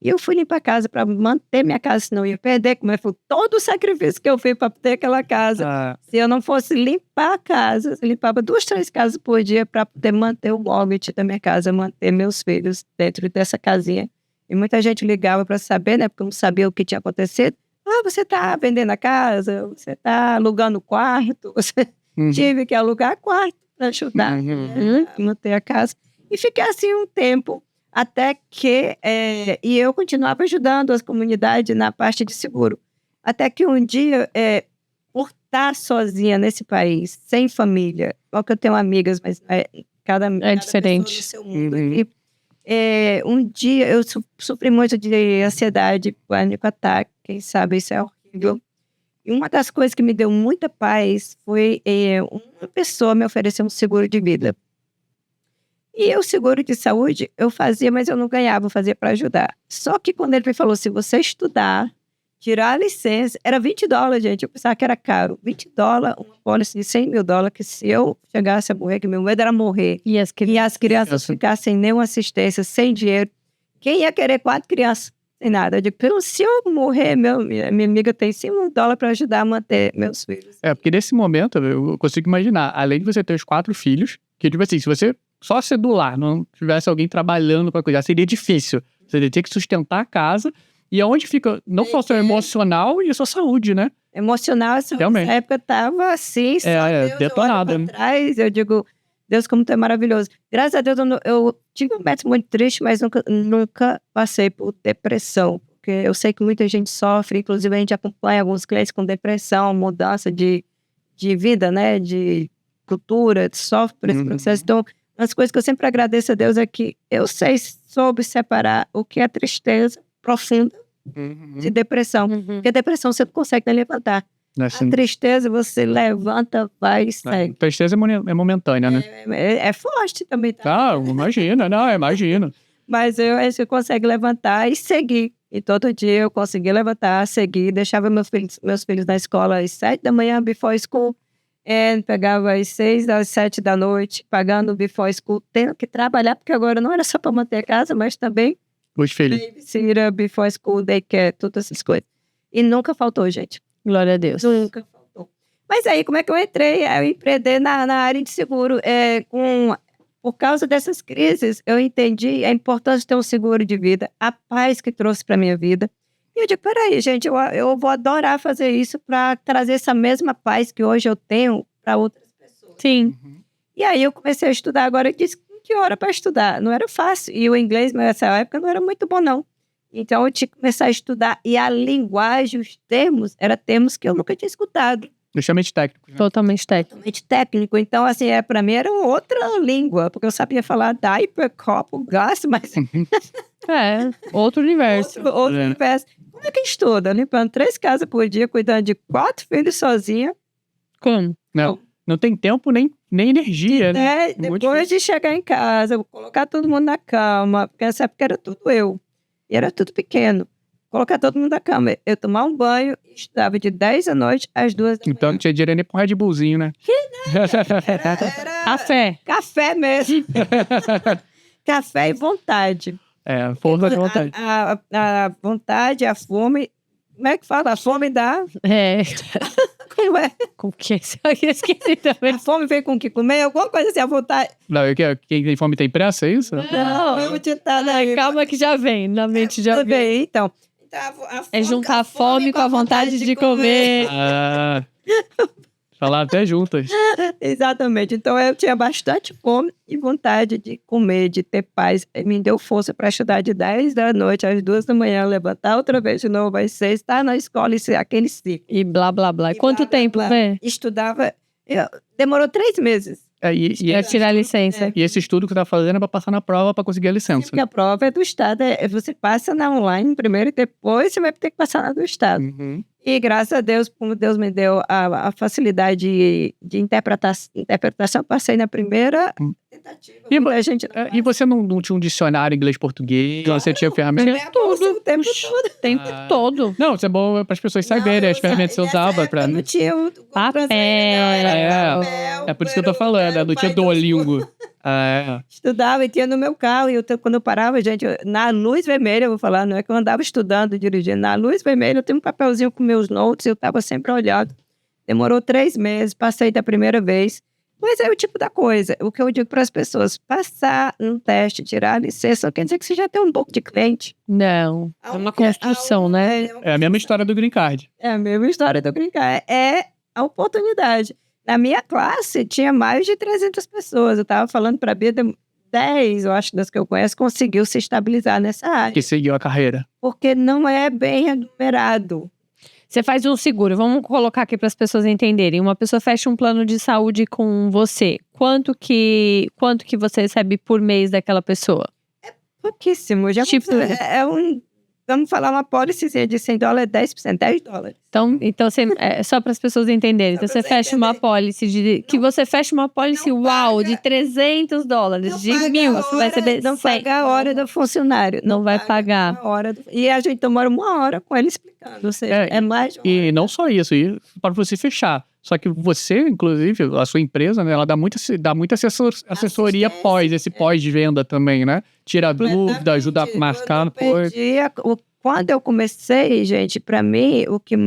E eu fui limpar a casa para manter minha casa, senão eu ia perder, como foi todo o sacrifício que eu fiz para ter aquela casa. Ah, Se eu não fosse limpar a casa, eu limpava 2, 3 casas por dia para poder manter o mortgage da minha casa, manter meus filhos dentro dessa casinha. E muita gente ligava para saber, né? Porque não sabia o que tinha acontecido. Ah, você está vendendo a casa? Você está alugando o quarto? Você tive que alugar quarto para ajudar a manter a casa. E fiquei assim um tempo, até que... e eu continuava ajudando as comunidades na parte de seguro. Até que um dia... por estar sozinha nesse país, sem família, porque eu tenho amigas, mas cada diferente. pessoa no seu mundo. E, um dia eu sofri muito de ansiedade, pânico, ataque, quem sabe isso é horrível. E uma das coisas que me deu muita paz foi uma pessoa me oferecer um seguro de vida. E o seguro de saúde eu fazia, mas eu não ganhava, eu fazia para ajudar. Só que quando ele me falou, se você estudar, tirar a licença, era $20, gente. Eu pensava que era caro. $20, uma pólice de $100 mil, que se eu chegasse a morrer, que meu medo era morrer, E as e as crianças ficassem sem nenhuma assistência, sem dinheiro, quem ia querer 4 crianças sem nada? Eu digo, se eu morrer, minha amiga tem $5 para ajudar a manter meus filhos. porque nesse momento, eu consigo imaginar, além de você ter os 4 filhos, que tipo assim, se você só ser do lar, não tivesse alguém trabalhando para cuidar, seria difícil. Você teria que sustentar a casa. E aonde fica não só o seu emocional e a sua saúde, né? Emocional, essa época estava assim, detonada. Eu olho pra trás, eu digo, Deus, como tu é maravilhoso. Graças a Deus, eu tive um momento muito triste, mas nunca passei por depressão. Porque eu sei que muita gente sofre, inclusive a gente acompanha alguns clientes com depressão, mudança de vida, né? De cultura, sofre por esse processo. Então, uma das coisas que eu sempre agradeço a Deus é que eu soube separar o que é tristeza profunda de depressão. Porque a depressão você não consegue nem levantar. Assim, A tristeza você levanta, vai e segue. tristeza é momentânea, né? É forte também, tá? Imagina, imagina. Mas eu acho que eu consigo levantar e seguir. E todo dia eu consegui levantar, seguir, deixava meus filhos na escola às 7 da manhã, before school, pegava às 6, às 7 da noite, pagando before school, tendo que trabalhar, porque agora não era só para manter a casa, mas também Os filhos. babysitter, before school, daycare, todas essas coisas. E nunca faltou, gente. Glória a Deus. Nunca faltou. Mas aí, como é que eu entrei? Eu empreender na área de seguro. Por causa dessas crises, eu entendi a importância de ter um seguro de vida, a paz que trouxe para minha vida. E eu digo, peraí, gente, eu vou adorar fazer isso para trazer essa mesma paz que hoje eu tenho para outras pessoas. Sim. E aí eu comecei a estudar. Agora eu disse, que hora para estudar? Não era fácil. E o inglês, nessa época, não era muito bom, não. Então eu tinha que começar a estudar. E a linguagem, os termos, eram termos que eu nunca tinha escutado. Extremamente técnico. Né? Totalmente técnico. Totalmente técnico. Então, assim, para mim era outra língua, porque eu sabia falar diaper, copo, gás, mas Outro universo. outro universo. Como é que estuda? Limpando 3 casas por dia, cuidando de 4 filhos sozinha. Como? Não tem tempo nem energia, né? Depois de chegar em casa, eu vou colocar todo mundo na cama, porque nessa época era tudo eu. E era tudo pequeno. Colocar todo mundo na cama. Eu tomar um banho e estudava de 10 da noite às 2 da manhã. Então não tinha dinheiro nem pro Red Bullzinho, né? Café. Café mesmo. Café e vontade. Força de vontade. A vontade, a fome. Como é que fala? A fome dá. Como é? Com o que? Eu esqueci também. A fome vem com o que comer? Alguma coisa assim, a vontade. Não, quem tem fome tem pressa, é isso? Não, eu vou tentar. Calma que já vem, na mente já Tudo vem. bem, então. É juntar a fome com a vontade de comer. Falar até juntas. Exatamente. Então eu tinha bastante fome e vontade de comer, de ter paz. Me deu força para estudar de 10 da noite às 2 da manhã, levantar outra vez de novo às 6, estar na escola e ser aquele ciclo. E blá, blá, blá. Quanto tempo, Fê? Estudava. Demorou 3 meses. Pra tirar a licença. E esse estudo que você tá fazendo é pra passar na prova pra conseguir a licença. Porque a prova é do Estado. Você passa na online primeiro e depois você vai ter que passar na do Estado. E graças a Deus, como Deus me deu a facilidade de interpretação, passei na primeira tentativa. E Muita gente não E você não tinha um dicionário inglês-português? Você tinha ferramentas? Tinha tudo, o tempo todo. O tempo todo. Não, isso é bom para as pessoas saberem as ferramentas que você usava. Eu não tinha o Papel, É por isso que eu tô falando, né? Não tinha Duolingo. Estudava e tinha no meu carro. E quando eu parava, gente, na luz vermelha, eu vou falar, não é que eu andava estudando, dirigindo. Na luz vermelha, eu tenho um papelzinho com meus notes, eu estava sempre olhando. Demorou 3 meses, passei da primeira vez. Mas é o tipo da coisa. O que eu digo para as pessoas, passar no teste, tirar a licença, não quer dizer que você já tem um pouco de cliente. Não, é uma construção, né? É a mesma história do Green Card. É a mesma história do Green Card. É a oportunidade. Na minha classe, tinha mais de 300 pessoas. Eu estava falando para a Bia, 10, eu acho, das que eu conheço, conseguiu se estabilizar nessa área. Que seguiu a carreira. Porque não é bem enumerado. Você faz um seguro, vamos colocar aqui para as pessoas entenderem. Uma pessoa fecha um plano de saúde com você. Quanto que você recebe por mês daquela pessoa? Pouquíssimo. Já Tipo- vamos falar uma policyzinha de $100, é 10%, $10. Então você, só para as pessoas entenderem. Então Só pra você você fecha uma entender. policy que você fecha uma policy, Não uau, paga- de $300, de 1.000, você vai receber Não 100. paga a hora do funcionário. Não vai pagar. A hora e a gente demora 1 hora com ele explicando. Ou seja, é mais de 1 hora. E não só isso, e para você fechar. Só que você, inclusive, a sua empresa, né, ela dá muita assessoria Assistência, pós-venda também, né? Tira dúvida, ajuda a marcar. Quando eu comecei, gente, para mim, o que eu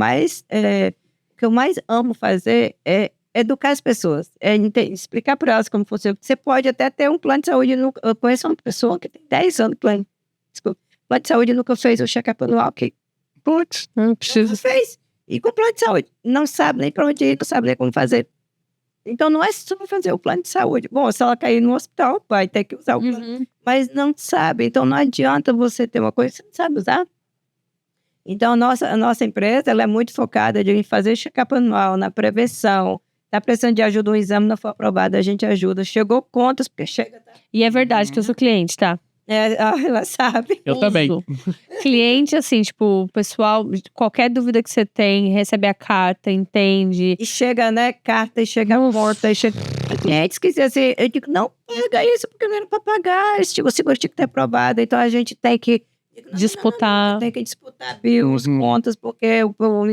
mais amo fazer é educar as pessoas. É explicar para elas como funciona. Você pode até ter um plano de saúde. Eu conheço uma pessoa que tem 10 anos de plano. Desculpa. Plano de saúde nunca fez o check-up anual. Putz, Não Nunca precisa. fez. E com plano de saúde. Não sabe nem para onde ir, não sabe nem como fazer. Então, não é só fazer o plano de saúde. Bom, se ela cair no hospital, vai ter que usar o plano. Uhum. Mas não sabe. Então, não adianta você ter uma coisa que você não sabe usar. Então, a nossa empresa ela é muito focada em fazer check-up anual, na prevenção. Está precisando de ajuda, um exame não foi aprovado, a gente ajuda. Chegou contas, porque chega... E é verdade que eu sou cliente, tá? Ela sabe. eu também. Uso. Cliente, assim, tipo, o pessoal, qualquer dúvida que você tem, recebe a carta, entende. E chega, né, carta, e chega conta, e chega... Clientes que dizem assim, eu digo, não paga isso, porque não era para pagar, o seguro tinha que ter aprovado, então a gente tem que... Disputar. Tem que disputar bills, Uhum. contas, porque,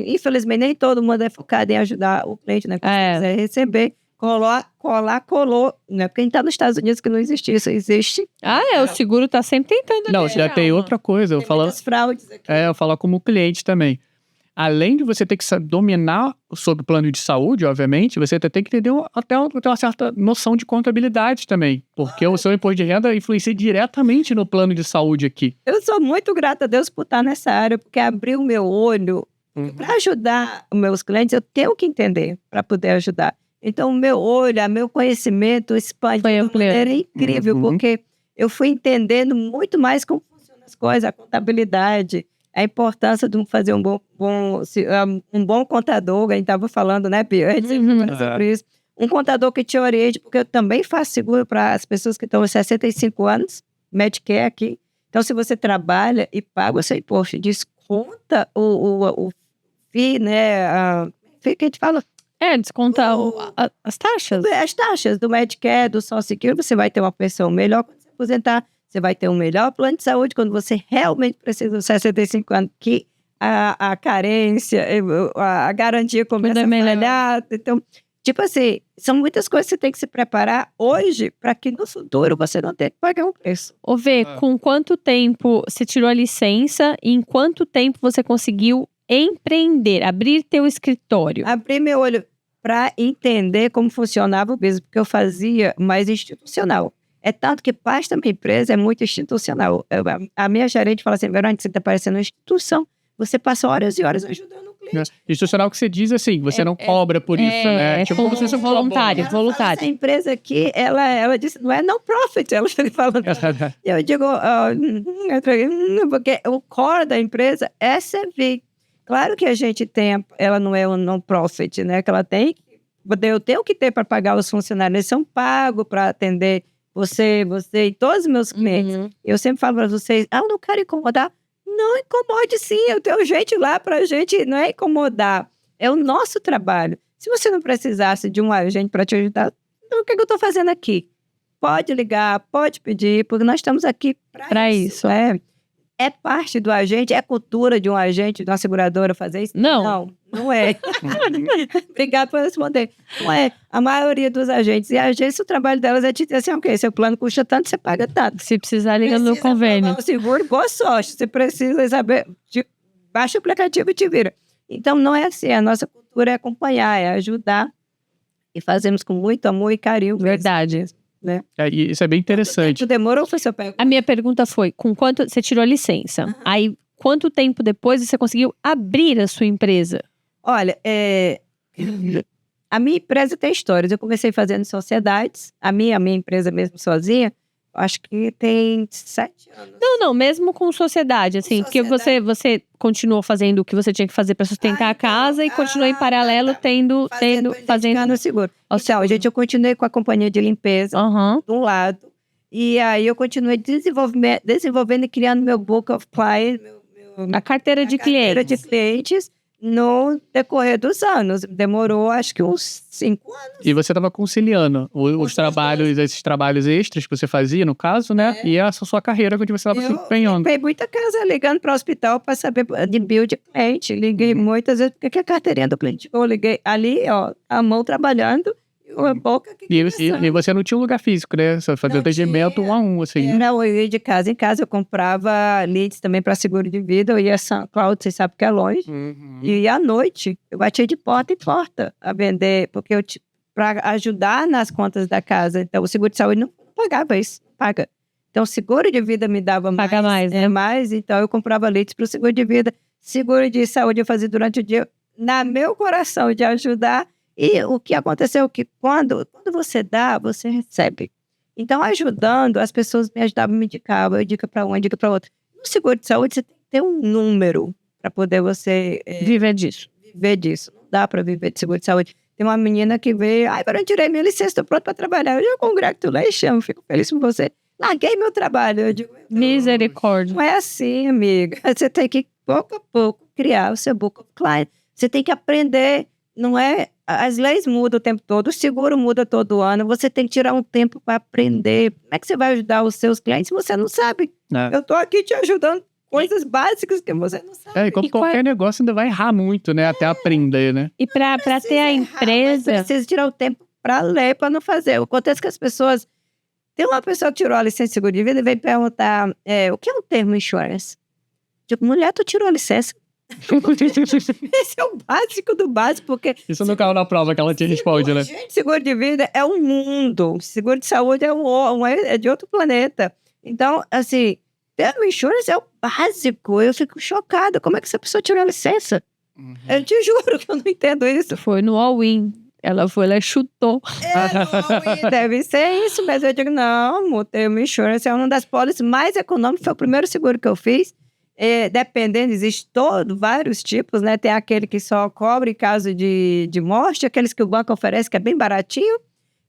infelizmente, nem todo mundo é focado em ajudar o cliente, né? É. Se quiser receber, colou, né? Porque a gente tá nos Estados Unidos que não existe isso, existe. O seguro tá sempre tentando. Não, já tem outra coisa. Eu Tem falo, muitas fraudes aqui. eu falo como cliente também. Além de você ter que dominar sobre o plano de saúde, obviamente, você tem que ter uma certa noção de contabilidade também. Porque o seu imposto de renda influencia diretamente no plano de saúde aqui. Eu sou muito grata a Deus por estar nessa área, porque abriu o meu olho. Para ajudar os meus clientes, eu tenho que entender para poder ajudar. Então, o meu olho, o meu conhecimento expandiu Foi de uma maneira incrível, Uhum. porque eu fui entendendo muito mais como funcionam as coisas, a contabilidade, a importância de fazer um bom contador, a gente estava falando, né, Pia? A gente sempre Uhum. fala sobre isso. Um contador que te oriente, porque eu também faço seguro para as pessoas que estão aos 65 anos, Medicare aqui. Então, se você trabalha e paga o seu imposto, desconta o FII, né? FII que a gente fala, Desconta as taxas. as taxas do Medicare, do Social Security, você vai ter uma pensão melhor quando você aposentar, você vai ter um melhor plano de saúde quando você realmente precisa dos 65 anos, que a carência, a garantia começa a melhor. falhar. Então, tipo assim, são muitas coisas que você tem que se preparar hoje para que no futuro você não tenha que pagar um preço. Ô, Vê, com quanto tempo você tirou a licença e em quanto tempo você conseguiu empreender, abrir teu escritório? Abri meu olho para entender como funcionava o business, porque eu fazia mais institucional. É tanto que parte da minha empresa é muito institucional. A minha gerente fala assim, Verônica, você está parecendo uma instituição. Você passa horas e horas ajudando o cliente. Institucional que você diz assim, você não cobra por isso, né? É como se fosse voluntário, Ela fala, voluntário. essa empresa aqui, ela disse, não é non-profit. Ela fica falando. Eu digo, porque o core da empresa é servir. Claro que a gente tem, ela não é um non-profit, né? Que ela tem, eu tenho que ter para pagar os funcionários. Eles são pagos para atender você e todos os meus clientes. Uhum. Eu sempre falo para vocês, eu não quero incomodar. Não incomode sim, eu tenho gente lá pra gente, não é incomodar, é o nosso trabalho. Se você não precisasse de um agente para te ajudar, então o que eu tô fazendo aqui? Pode ligar, pode pedir, porque nós estamos aqui Pra isso. É parte do agente, é cultura de um agente, de uma seguradora fazer isso? Não. Não é. Obrigada por responder. Não é. A maioria dos agentes e agências, o trabalho delas é te dizer assim, ok, seu plano custa tanto, você paga tanto. Se precisar, liga no convênio. O seguro, boa sorte. Você precisa saber, baixa o aplicativo e te vira. Então, não é assim. A nossa cultura é acompanhar, é ajudar. E fazemos com muito amor e carinho. Verdade. Né? E isso é bem interessante. Tu demorou ou foi seu pé? A minha pergunta foi, com quanto você tirou a licença? Aí, quanto tempo depois você conseguiu abrir a sua empresa? Olha, a minha empresa tem histórias. Eu comecei fazendo sociedades. A minha empresa mesmo sozinha, acho que tem 7 anos. Não, mesmo com sociedade, assim. Porque você continuou fazendo o que você tinha que fazer para sustentar a casa e continuou em paralelo fazendo no seguro. Ou seja, gente, eu continuei com a companhia de limpeza, de um lado. E aí eu continuei desenvolvendo e criando meu book of clients, a carteira de clientes. No decorrer dos anos. Demorou, acho que uns 5 anos. E você estava conciliando os trabalhos, esses trabalhos extras que você fazia, no caso, né? E essa sua carreira que você estava se empenhando. Eu limpei muita casa ligando para o hospital para saber de build de cliente. Liguei muitas vezes, porque a carteirinha do cliente. Eu liguei ali, ó, a mão trabalhando. A boca e você não tinha um lugar físico, né? Você fazia atendimento 1 a 1, assim. Não, eu ia de casa em casa, eu comprava leads também para seguro de vida, eu ia a São Cláudio, vocês sabem que é longe. E à noite, eu batia de porta em porta a vender, porque para ajudar nas contas da casa. Então, o seguro de saúde não pagava isso, paga. Então, o seguro de vida me dava mais. Paga mais, né? Mais, então eu comprava leads para o seguro de vida. Seguro de saúde eu fazia durante o dia, na meu coração de ajudar. E o que aconteceu é que quando você dá, você recebe. Então, ajudando, as pessoas me ajudavam, me indicavam, eu dica para uma, dica para outra. No seguro de saúde, você tem que ter um número para poder você viver disso. Não dá para viver de seguro de saúde. Tem uma menina que veio, agora eu tirei minha licença, estou pronta para trabalhar. Eu congratulations, fico feliz com você. Larguei meu trabalho. Eu digo, misericórdia. Não é assim, amiga. Você tem que, pouco a pouco, criar o seu book of clients. Você tem que aprender, não é... As leis mudam o tempo todo, o seguro muda todo ano, você tem que tirar um tempo para aprender. Como é que você vai ajudar os seus clientes se você não sabe? Eu estou aqui te ajudando coisas básicas que você não sabe. E como qualquer negócio ainda vai errar muito, né? Até aprender, né? E para ter a empresa... Você precisa tirar o tempo para ler, para não fazer. Acontece que as pessoas... Tem uma pessoa que tirou a licença de seguro de vida e veio perguntar o que é um termo insurance? Digo, mulher, tu tirou a licença? Esse é o básico do básico, porque... Isso não caiu na prova que ela te responde, né? Gente, seguro de vida é um mundo. Seguro de saúde é de outro planeta. Então, assim, termo insurance é o básico. Eu fico chocada. Como é que essa pessoa tirou a licença? Eu te juro que eu não entendo isso. Foi no all-in. Ela foi lá e chutou. Deve ser isso, mas eu digo, não, o termo insurance é uma das pólices mais econômicas. Foi o primeiro seguro que eu fiz. Dependendo, existe vários tipos, né? Tem aquele que só cobre em caso de morte, aqueles que o banco oferece, que é bem baratinho.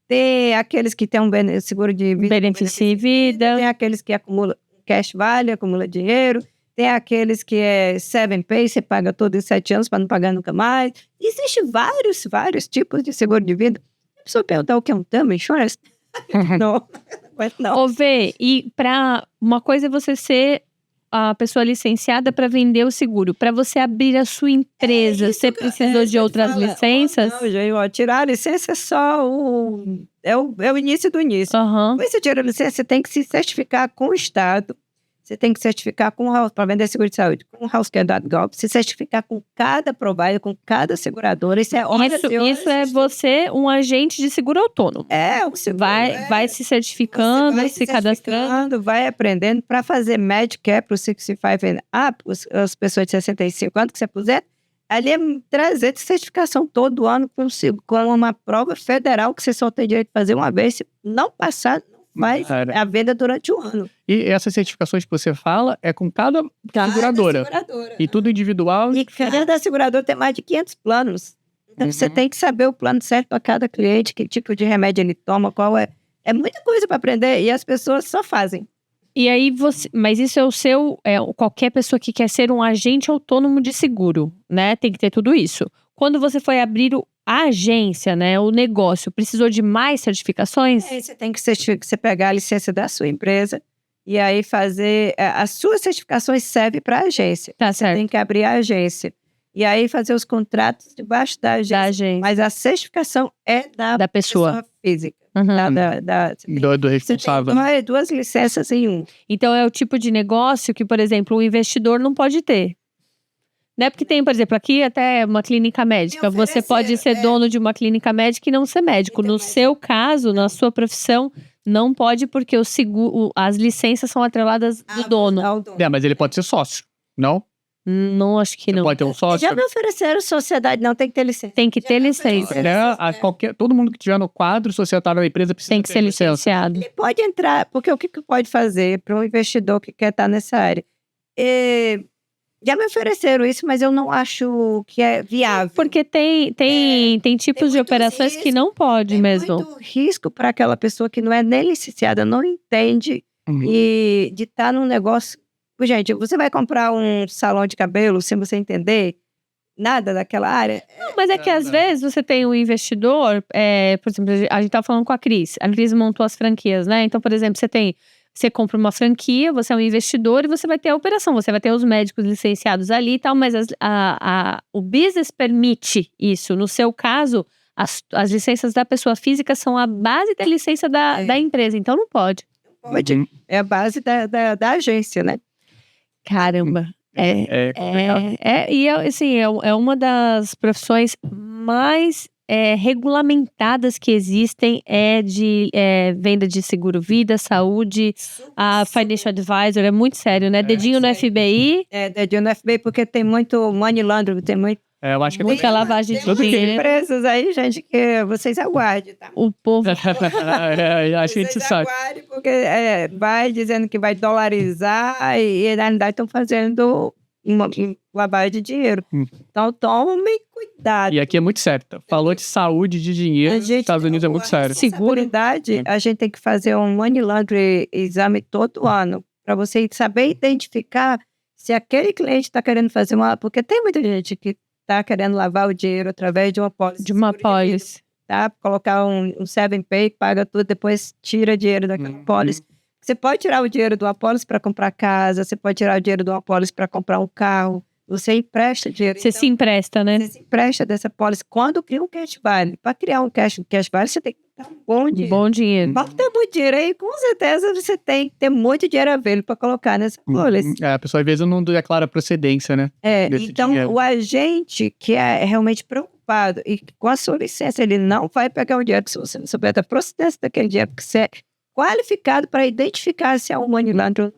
Tem aqueles que tem um seguro de vida. Benefício em vida. Tem aqueles que acumula cash value, acumula dinheiro. Tem aqueles que é 7 pay, você paga todo em 7 anos para não pagar nunca mais. Existem vários tipos de seguro de vida. A pessoa perguntar o que é um term insurance? Não. Ô, Vê, e para uma coisa é você ser a pessoa licenciada para vender o seguro. Para você abrir a sua empresa, você precisou de outras licenças? Não, gente, tirar a licença é só é o início do início. Quando você tira a licença, você tem que se certificar com o Estado. Você tem que certificar para vender seguro de saúde com o healthcare.gov, se certificar com cada provider, com cada seguradora. Isso é Isso é você, um agente de seguro autônomo. Um seguro. Vai se certificando, vai se cadastrando. Vai aprendendo para fazer Medicare para os 65 and up, as pessoas de 65 anos que você puser. Ali é trazer de certificação todo ano com uma prova federal que você só tem direito de fazer uma vez. Se não passar, mas a venda durante o ano. E essas certificações que você fala é com cada seguradora. E tudo individual. E cada seguradora tem mais de 500 planos. Então você tem que saber o plano certo para cada cliente, que tipo de remédio ele toma, qual é. É muita coisa para aprender e as pessoas só fazem. E aí mas isso é o seu, qualquer pessoa que quer ser um agente autônomo de seguro, né? Tem que ter tudo isso. Quando você foi abrir a agência, né, o negócio, precisou de mais certificações? Aí você tem que você pegar a licença da sua empresa e aí fazer. As suas certificações servem para a agência. Tá Você certo. tem que abrir a agência. E aí fazer os contratos debaixo da agência. Da agência. Mas a certificação é Da pessoa. física. Uhum. Do responsável. Você tem duas licenças em um. Então é o tipo de negócio que, por exemplo, o investidor não pode ter. Né? Porque tem, por exemplo, aqui até uma clínica médica. Você pode ser dono de uma clínica médica e não ser médico. Então, No seu caso, na sua profissão, não pode porque as licenças são atreladas do dono. Ao dono. Mas ele pode ser sócio, não? Não, acho que Você não. pode ter um sócio. Já me ofereceram sociedade, não tem que ter licença. Tem que ter licença. Todo mundo que tiver no quadro societário da empresa precisa Tem que ter ser licença. licenciado. Ele pode entrar, porque o que pode fazer para um investidor que quer estar nessa área? Já me ofereceram isso, mas eu não acho que é viável. Porque tem tipos de muitos operações que riscos, não pode Tem mesmo. muito risco para aquela pessoa que não é nem licenciada, não entende Uhum. e de estar num negócio. Gente, você vai comprar um salão de cabelo sem você entender nada daquela área? Mas é que às vezes você tem um investidor, por exemplo, a gente tava falando com a Cris montou as franquias, né? Então, por exemplo, você compra uma franquia, você é um investidor e você vai ter a operação, você vai ter os médicos licenciados ali e tal, mas o business permite isso. No seu caso, as licenças da pessoa física são a base da licença da empresa, então não pode. Pode. Uhum. É a base da agência, né? Caramba. É uma das profissões mais regulamentadas que existem, de venda de seguro-vida, saúde, a financial advisor, é muito sério, né? Dedinho no FBI. Dedinho no FBI, porque tem muito money laundering, tem Eu acho que muita lavagem de Tudo que- dinheiro. empresas aí, gente, que vocês aguardem, tá? O povo acho que a gente Vocês sabe. aguardem, porque vai dizendo que vai dolarizar e na realidade estão fazendo uma lavagem de dinheiro. Então, tomem cuidado. E aqui é muito sério. Falou de saúde, de dinheiro, nos Estados Unidos é muito sério. Seguridade, a gente tem que fazer um money laundering exame todo ano, para você saber identificar se aquele cliente está querendo fazer porque tem muita gente que está querendo lavar o dinheiro através de uma pólice. de uma pólice. Tá? Colocar um 7pay, paga tudo, depois tira dinheiro daquela pólice. Você pode tirar o dinheiro de uma pólice para comprar casa, você pode tirar o dinheiro de uma pólice para comprar um carro, você empresta dinheiro. Você se empresta, né? Você se empresta dessa pólice quando cria um cash value. Para criar um cash value, você tem que ter um bom dinheiro. Bom dinheiro. Para ter muito dinheiro aí, com certeza você tem que ter muito dinheiro available para colocar nessa pólice. A pessoa às vezes não declara procedência, né? desse Então, dinheiro. o agente que é realmente preocupado e que, com a sua licença, ele não vai pegar o dinheiro se você não souber da procedência daquele dinheiro, porque você é qualificado para identificar se é um money laundering.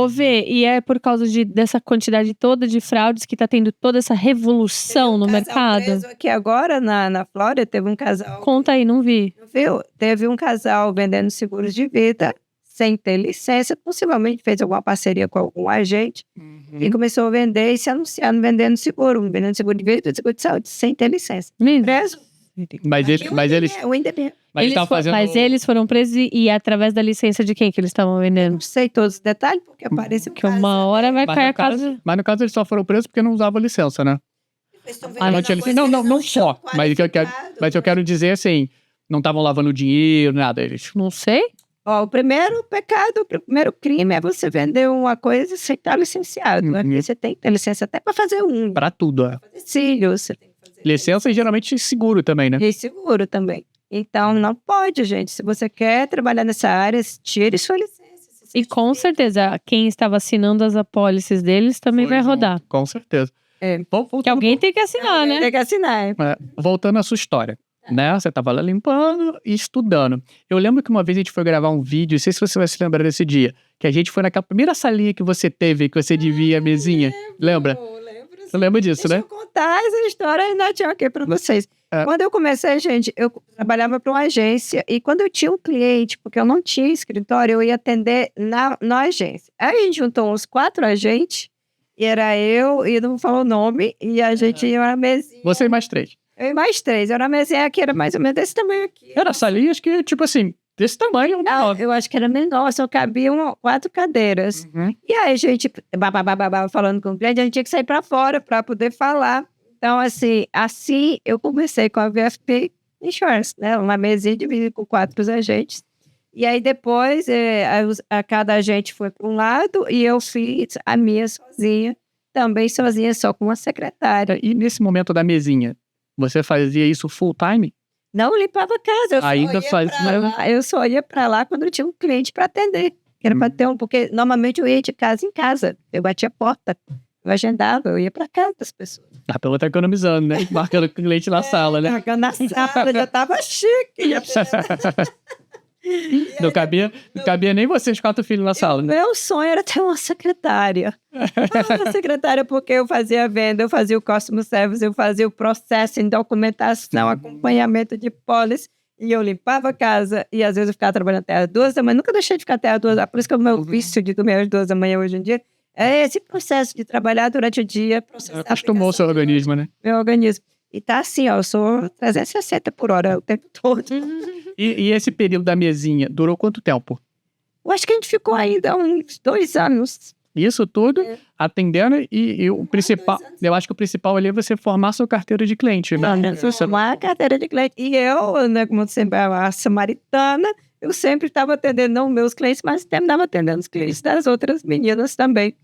Vê, e é por causa dessa quantidade toda de fraudes que tá tendo toda essa revolução no mercado? Preso aqui agora na Flórida, teve um casal. Conta aí, não vi. Viu? Teve um casal vendendo seguros de vida sem ter licença, possivelmente fez alguma parceria com algum agente e começou a vender e se anunciando vendendo seguro de vida, seguro de saúde, sem ter licença. Preso. Mas eles estavam fazendo... Mas eles foram presos e através da licença de quem que eles estavam vendendo? Não sei todos os detalhes, porque aparece Que uma hora vai cair a casa. Mas no caso eles só foram presos porque não usavam licença, né? Não tinha licença. Não só. Mas eu quero dizer assim, não estavam lavando dinheiro, nada. Eles... Não sei. O primeiro pecado, o primeiro crime é você vender uma coisa sem estar licenciado. Aqui você tem que ter licença até para fazer Pra tudo, fazer cílios, você tem que fazer licença e geralmente seguro também, né? E seguro também. Então, não pode, gente. Se você quer trabalhar nessa área, tire sua licença. E com certeza, quem estava assinando as apólices deles também vai rodar. Com certeza. Que alguém tem que assinar, né? Tem que assinar. Voltando à sua história. Né? Você estava lá limpando e estudando. Eu lembro que uma vez a gente foi gravar um vídeo, não sei se você vai se lembrar desse dia, que a gente foi naquela primeira salinha que você teve, que você divia a mesinha. Lembra? Você lembra disso, né? Deixa eu contar essa história ainda tinha aqui para vocês. Quando eu comecei, gente, eu trabalhava para uma agência e quando eu tinha um cliente, porque eu não tinha escritório, eu ia atender na agência. Aí a gente juntou uns 4 agentes, e era eu, e não falou o nome, e a gente ia na mesinha. Você e mais 3. Eu e mais 3. Era uma mesinha que era mais ou menos desse tamanho aqui. Era salinhas que, tipo assim, desse tamanho. Não, eu acho que era menor, só cabiam 4 cadeiras. Uhum. E aí a gente, falando com o cliente, a gente tinha que sair para fora para poder falar. Então, assim eu comecei com a VFP Insurance, né? Uma mesinha dividida com 4 agentes. E aí depois, a cada agente foi para um lado e eu fiz a minha sozinha, também sozinha, só com uma secretária. E nesse momento da mesinha, você fazia isso full time? Não limpava a casa, eu só ia para lá quando eu tinha um cliente para atender. Que era para ter porque normalmente eu ia de casa em casa, eu batia a porta, eu agendava, eu ia para casa das pessoas. A pelo tá economizando, né? Marcando o cliente na sala, né? Marcando na sala, já tava chique. Não cabia nem vocês 4 filhos na sala, né? Meu sonho era ter uma secretária. Uma secretária porque eu fazia a venda, eu fazia o customer service, eu fazia o processo em documentação, acompanhamento de pólice, e eu limpava a casa, e às vezes eu ficava trabalhando até as 2 da manhã, nunca deixei de ficar até as 2, por isso que o meu vício de dormir às 2 da manhã hoje em dia, é esse processo de trabalhar durante o dia, processar. Acostumou o seu organismo, né? Meu organismo. E tá assim, eu sou 360 por hora o tempo todo. E esse período da mesinha durou quanto tempo? Eu acho que a gente ficou ainda uns 2 anos. Isso tudo atendendo e o principal, eu acho que o principal ali é você formar sua carteira de cliente, né? Uma carteira de cliente. E eu, né, como sempre, a samaritana, eu sempre estava atendendo não meus clientes, mas terminava atendendo os clientes das outras meninas também.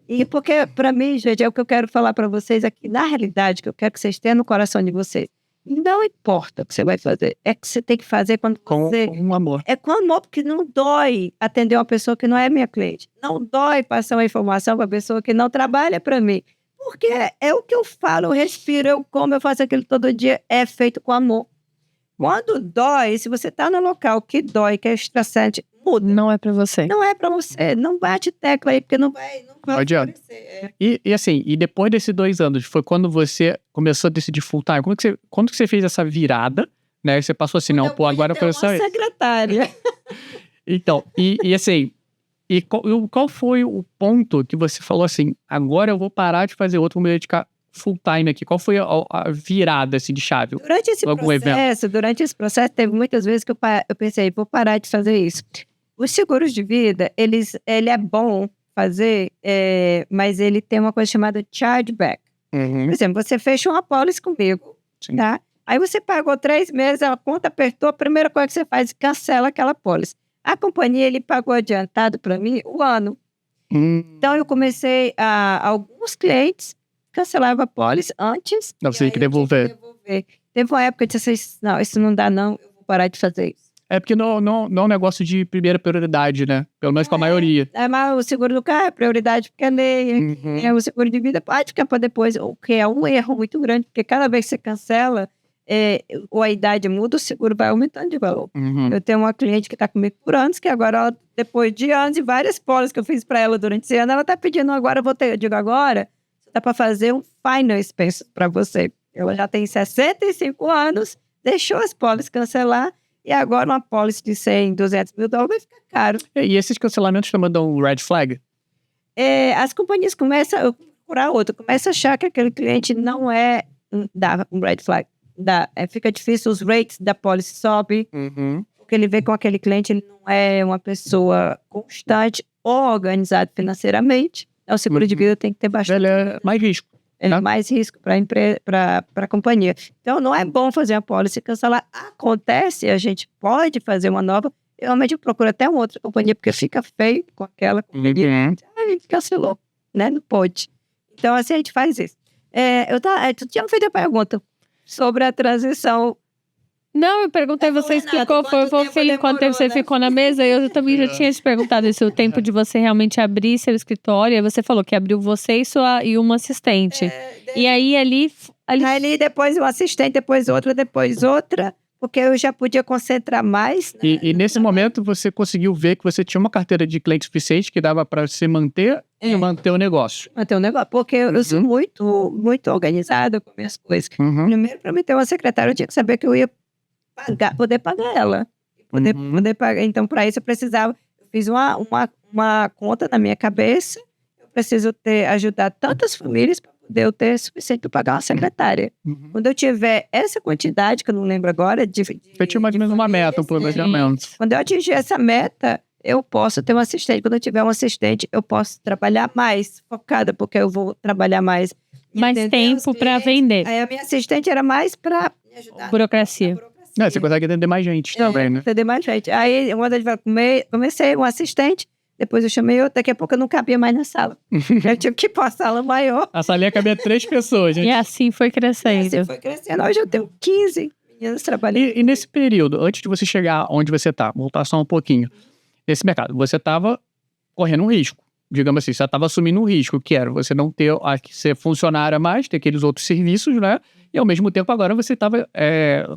E porque, para mim, gente, é o que eu quero falar para vocês aqui, na realidade, que eu quero que vocês tenham no coração de vocês. Não importa o que você vai fazer, é que você tem que fazer quando você... Com amor. É com amor, porque não dói atender uma pessoa que não é minha cliente. Não dói passar uma informação para uma pessoa que não trabalha para mim. Porque é o que eu falo, eu respiro, eu como, eu faço aquilo todo dia, é feito com amor. Quando dói, se você está no local que dói, que é estressante, muda. Não é pra você. Não é para você, não bate tecla aí, porque não vai adianta. aparecer. E depois desses 2 anos, foi quando você começou a decidir full time? Quando que você fez essa virada, né? Você passou assim, não, pô, agora eu quero sair. Secretária. Então, qual foi o ponto que você falou assim, agora eu vou parar de fazer outro, vou me dedicar full time aqui? Qual foi a virada, assim, de chave? Durante esse processo, teve muitas vezes que eu pensei, vou parar de fazer isso. Os seguros de vida, ele é bom fazer, mas ele tem uma coisa chamada chargeback. Por exemplo, você fecha uma apólice comigo, Sim. tá? Aí você pagou 3 meses, a conta apertou, a primeira coisa que você faz é cancela aquela apólice. A companhia, ele pagou adiantado para mim o ano. Então, eu comecei alguns clientes cancelavam a apólice antes. Não, você tem que devolver. Teve uma época que eu disse, não, isso não dá não, eu vou parar de fazer isso. É porque não é um negócio de primeira prioridade, né? Pelo menos com a maioria. Mas o seguro do carro é prioridade porque é lei. O seguro de vida pode ficar para depois, o que é um erro muito grande, porque cada vez que você cancela, ou a idade muda, o seguro vai aumentando de valor. Eu tenho uma cliente que está comigo por anos, que agora, depois de anos e várias pólices que eu fiz para ela durante esse ano, ela está pedindo agora, eu digo agora, dá para fazer um final expense para você. Ela já tem 65 anos, deixou as pólices cancelar, e agora uma pólice de 100, 200 mil dólares vai ficar caro. E esses cancelamentos também dão um red flag? As companhias começam a procurar outro, começam a achar que aquele cliente não dá um red flag. Fica difícil, os rates da pólice sobem, porque ele vê com aquele cliente, ele não é uma pessoa constante ou organizada financeiramente. Então, o seguro de vida tem que ter bastante. Ele é mais risco. Mais risco para a companhia. Então, não é bom fazer a pólice e cancelar. Acontece, a gente pode fazer uma nova. Realmente, eu procuro até uma outra companhia, porque fica feio com aquela companhia. A gente cancelou, né? Não pode. Então, assim, a gente faz isso. Tu tinha feito a pergunta sobre a transição. Não, eu perguntei, você explicou, quanto tempo você ficou na mesa, eu também já tinha te perguntado isso, o tempo de você realmente abrir seu escritório, aí você falou que abriu você e uma assistente. E aí ali depois um assistente, depois outra, porque eu já podia concentrar mais. Né? E nesse momento você conseguiu ver que você tinha uma carteira de cliente suficiente que dava para você manter e manter o negócio. Manter o negócio, porque eu sou muito, muito organizada com minhas coisas. Primeiro, para me ter uma secretária, eu tinha que saber que eu ia poder pagar ela. Poder pagar. Então, para isso, eu fiz uma conta na minha cabeça. Eu preciso ajudar tantas famílias para poder eu ter suficiente para pagar uma secretária. Quando eu tiver essa quantidade, que eu não lembro agora, Eu tinha mais ou menos uma meta, um planejamento. quando eu atingir essa meta, eu posso ter um assistente. Quando eu tiver um assistente, eu posso trabalhar mais focada, porque eu vou trabalhar mais. Mais entender tempo os para clientes. vender. Aí a minha assistente era mais para me ajudar. Burocracia. Você consegue atender mais gente também, né? Entender mais gente. Aí, quando a gente vai comer, comecei um assistente, depois eu chamei outro, daqui a pouco eu não cabia mais na sala. Eu tive que ir para a sala maior. A salinha cabia 3 pessoas, gente. E assim foi E crescendo. assim foi crescendo. Hoje eu tenho 15 meninas trabalhando. E nesse período, antes de você chegar onde você tá, voltar só um pouquinho, nesse mercado, você estava correndo um risco. Digamos assim, você estava assumindo um risco, que era você não ter que ser funcionária mais, ter aqueles outros serviços, né? E ao mesmo tempo agora você estava,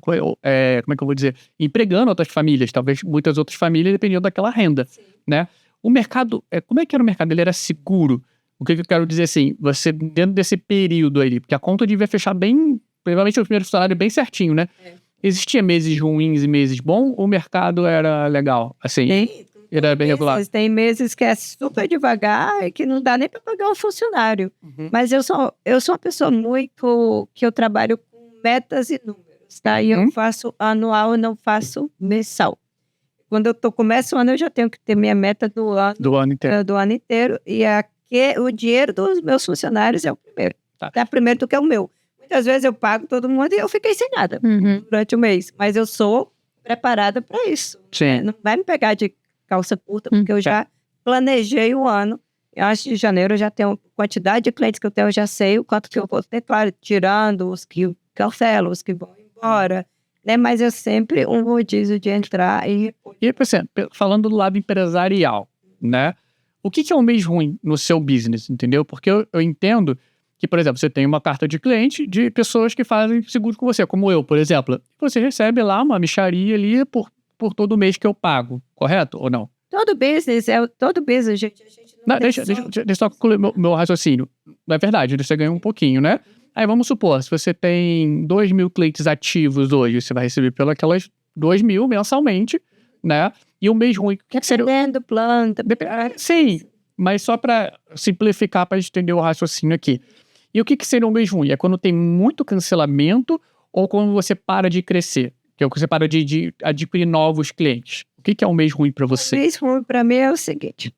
como é que eu vou dizer, empregando outras famílias, talvez muitas outras famílias dependiam daquela renda, né? O mercado, como é que era o mercado? Ele era seguro? O que eu quero dizer assim, você dentro desse período aí, porque a conta devia fechar bem, provavelmente o primeiro salário bem certinho, né? Existia meses ruins e meses bons, ou o mercado era legal? Assim, era bem regular? Tem meses que é super devagar e que não dá nem para pagar um funcionário. Mas eu sou uma pessoa muito que eu trabalho com metas e números, tá? E eu faço anual, eu não faço mensal. Quando eu começo o ano, eu já tenho que ter minha meta do ano inteiro. E o dinheiro dos meus funcionários é o primeiro. Tá primeiro do que o meu. Muitas vezes eu pago todo mundo e eu fiquei sem nada durante o mês. Mas eu sou preparada para isso. Sim. Não vai me pegar de calça curta, porque eu já planejei o ano. Eu acho que em janeiro eu já tenho quantidade de clientes que eu tenho, eu já sei o quanto que eu vou ter, claro, tirando os que cancelam, os que vão embora, né? Mas eu sempre um rodízio de entrar e... E, falando do lado empresarial, né? O que é um mês ruim no seu business, entendeu? Porque eu entendo que, por exemplo, você tem uma carta de cliente de pessoas que fazem seguro com você, como eu, por exemplo. Você recebe lá uma mixaria ali por todo mês que eu pago, correto ou não? Todo business, gente. A gente não Deixa eu só concluir meu raciocínio. Não é verdade, você ganha um pouquinho, né? Aí vamos supor, se você tem 2.000 clientes ativos hoje, você vai receber pelas 2.000 mensalmente, né? E um mês ruim, o que seria? Dependendo do plano. Sim, mas só para simplificar, para entender o raciocínio aqui. E o que seria um mês ruim? É quando tem muito cancelamento ou quando você para de crescer? Que é quando você para de adquirir novos clientes. O que é um mês ruim para você? Um mês ruim para mim é o seguinte.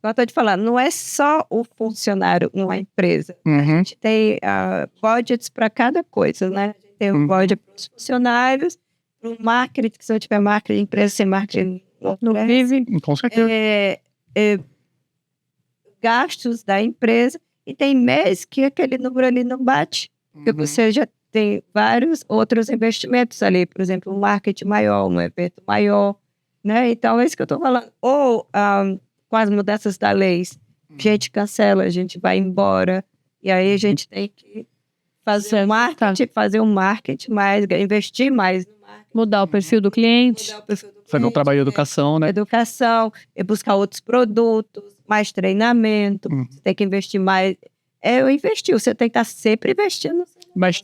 Como eu estou te falando, não é só o funcionário numa empresa. A gente tem budgets para cada coisa, né? A gente tem um budget para os funcionários, para o marketing, se eu tiver marketing, empresa sem marketing não vive. Com certeza. Gastos da empresa. E tem mês que aquele número ali não bate. Porque você já tem vários outros investimentos ali. Por exemplo, um marketing maior, um evento maior. Né? Então, é isso que eu estou falando. Ou com as mudanças da lei, a gente cancela, a gente vai embora. E aí a gente tem que fazer um marketing mais, investir mais no marketing. Mudar o perfil do cliente. Fazer um trabalho de educação, né? Educação, buscar outros produtos, mais treinamento. Você tem que investir mais. Você tem que estar sempre investindo. Mas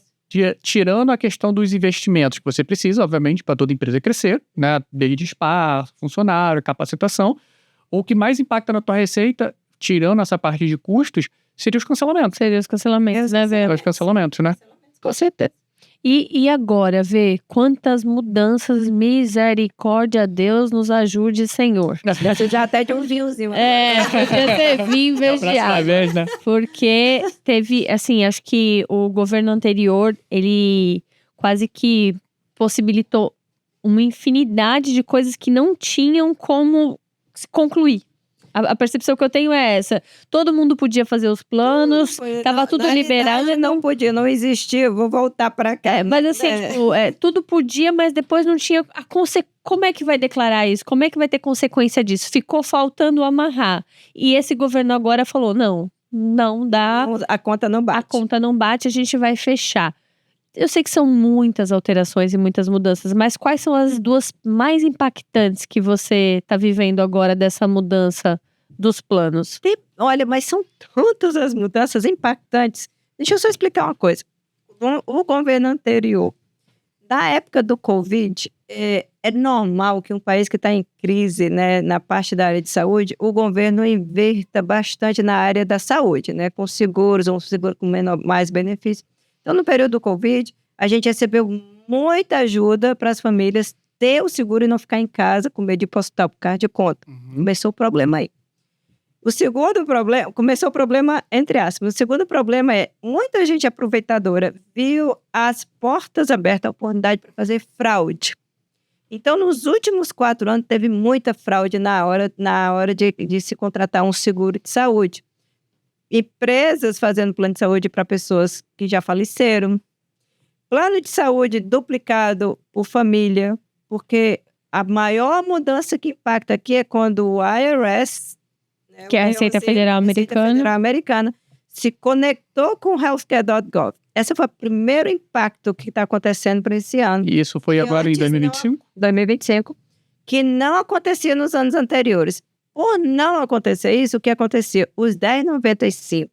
tirando a questão dos investimentos, que você precisa, obviamente, para toda empresa crescer, né? Desde espaço, funcionário, capacitação. O que mais impacta na tua receita, tirando essa parte de custos, seria os cancelamentos. Seria os cancelamentos, né, Vê? Os cancelamentos, né? Com certeza. E agora, Vê, quantas mudanças, misericórdia, Deus nos ajude, Senhor. Você já até de um vinhozinho. Podia ter vinho em vez de água. Vez, né? Porque teve, assim, acho que o governo anterior, ele quase que possibilitou uma infinidade de coisas que não tinham como se concluir. A percepção que eu tenho é essa. Todo mundo podia fazer os planos, estava tudo liberado. Não podia, não existia, vou voltar para cá. Mas assim, tudo podia, mas depois não tinha a consequência. Como é que vai declarar isso? Como é que vai ter consequência disso? Ficou faltando amarrar. E esse governo agora falou, não dá. A conta não bate. A conta não bate, a gente vai fechar. Eu sei que são muitas alterações e muitas mudanças, mas quais são as duas mais impactantes que você está vivendo agora dessa mudança dos planos? Olha, mas são tantas as mudanças impactantes. Deixa eu só explicar uma coisa. O governo anterior Na época do Covid, é normal que um país que está em crise, né, na parte da área de saúde, o governo inverta bastante na área da saúde, né, com seguros, um seguro com mais benefícios. Então, no período do Covid, a gente recebeu muita ajuda para as famílias ter o seguro e não ficar em casa com medo de ir para o hospital por causa de conta. Começou o problema aí. O segundo problema, começou o problema entre aspas. O segundo problema é, muita gente aproveitadora viu as portas abertas, a oportunidade para fazer fraude. Então, nos últimos 4 anos, teve muita fraude na hora de se contratar um seguro de saúde. Empresas fazendo plano de saúde para pessoas que já faleceram. Plano de saúde duplicado por família, porque a maior mudança que impacta aqui é quando o IRS... Que é a Receita Federal Americana, se conectou com o healthcare.gov. Esse foi o primeiro impacto que está acontecendo para esse ano. E isso foi agora em 2025? 2025, que não acontecia nos anos anteriores. Por não acontecer isso, o que acontecia? Os 10,95.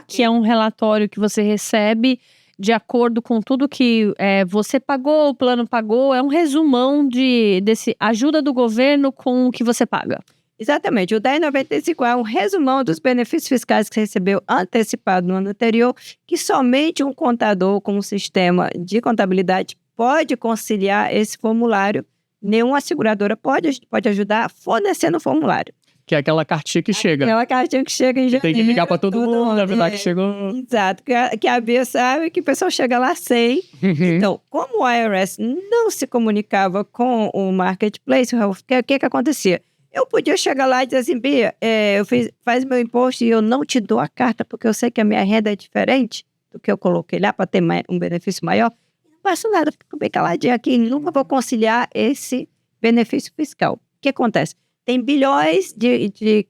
Que é um relatório que você recebe de acordo com tudo que você pagou, o plano pagou. É um resumão desse ajuda do governo com o que você paga. Exatamente. O 10,95 é um resumão dos benefícios fiscais que você recebeu antecipado no ano anterior, que somente um contador com um sistema de contabilidade pode conciliar esse formulário. Nenhuma seguradora pode ajudar fornecendo o formulário. Que é aquela cartinha que chega. Aquela cartinha que chega em janeiro. Tem que ligar para todo mundo, avisar que chegou. Exato. Que a Bia sabe que o pessoal chega lá sem. Então, como o IRS não se comunicava com o Marketplace, o Healthcare, o que acontecia? Eu podia chegar lá e dizer assim, Bia, faz meu imposto e eu não te dou a carta porque eu sei que a minha renda é diferente do que eu coloquei lá para ter um benefício maior. Não faço nada, fico bem caladinha aqui, nunca vou conciliar esse benefício fiscal. O que acontece? Tem bilhões de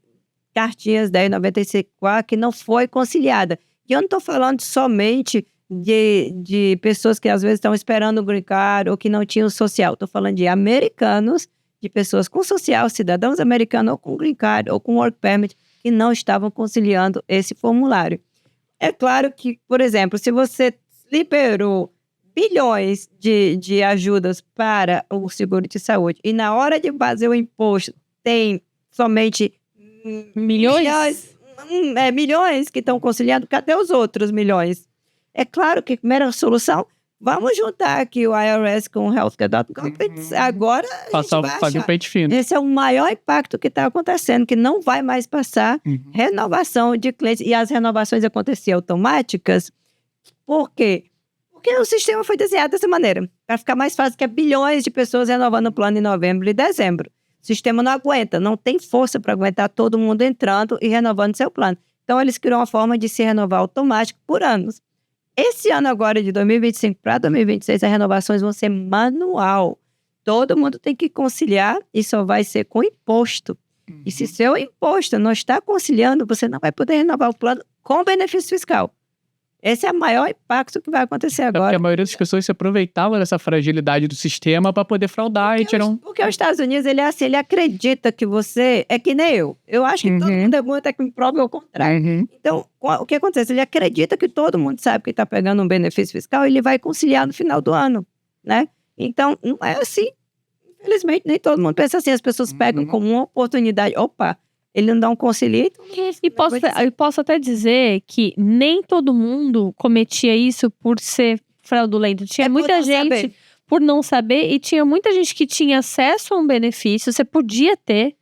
cartinhas 1095 que não foi conciliada. E eu não estou falando somente de pessoas que às vezes estão esperando o green card ou que não tinham social. Estou falando de americanos, de pessoas com social, cidadãos americanos ou com green card ou com work permit que não estavam conciliando esse formulário. É claro que, por exemplo, se você liberou bilhões de ajudas para o seguro de saúde e na hora de fazer o imposto tem somente milhões que estão conciliando, cadê os outros milhões? É claro que a primeira solução, vamos juntar aqui o IRS com o healthcare.gov. Agora fazer o pente fino. Esse é o maior impacto que está acontecendo, que não vai mais passar renovação de clientes. E as renovações aconteciam automáticas. Por quê? Porque o sistema foi desenhado dessa maneira, para ficar mais fácil, que é bilhões de pessoas renovando o plano em novembro e dezembro. O sistema não aguenta, não tem força para aguentar todo mundo entrando e renovando seu plano. Então, eles criam uma forma de se renovar automático por anos. Esse ano agora, de 2025 para 2026, as renovações vão ser manual. Todo mundo tem que conciliar e só vai ser com imposto. E se seu imposto não está conciliando, você não vai poder renovar o plano com benefício fiscal. Esse é o maior impacto que vai acontecer agora. Porque a maioria das pessoas se aproveitava dessa fragilidade do sistema para poder fraudar e tirar um... Porque os Estados Unidos, ele é assim, ele acredita que você... É que nem eu. Eu acho que todo mundo é bom até que me prove ao contrário. Então, o que acontece? Ele acredita que todo mundo sabe que está pegando um benefício fiscal e ele vai conciliar no final do ano, né? Então, não é assim. Infelizmente, nem todo mundo pensa assim. As pessoas pegam como uma oportunidade. Opa, ele não dá um conselho. E posso até dizer que nem todo mundo cometia isso por ser fraudulento. Tinha muita gente por não saber e tinha muita gente que tinha acesso a um benefício. Você podia ter.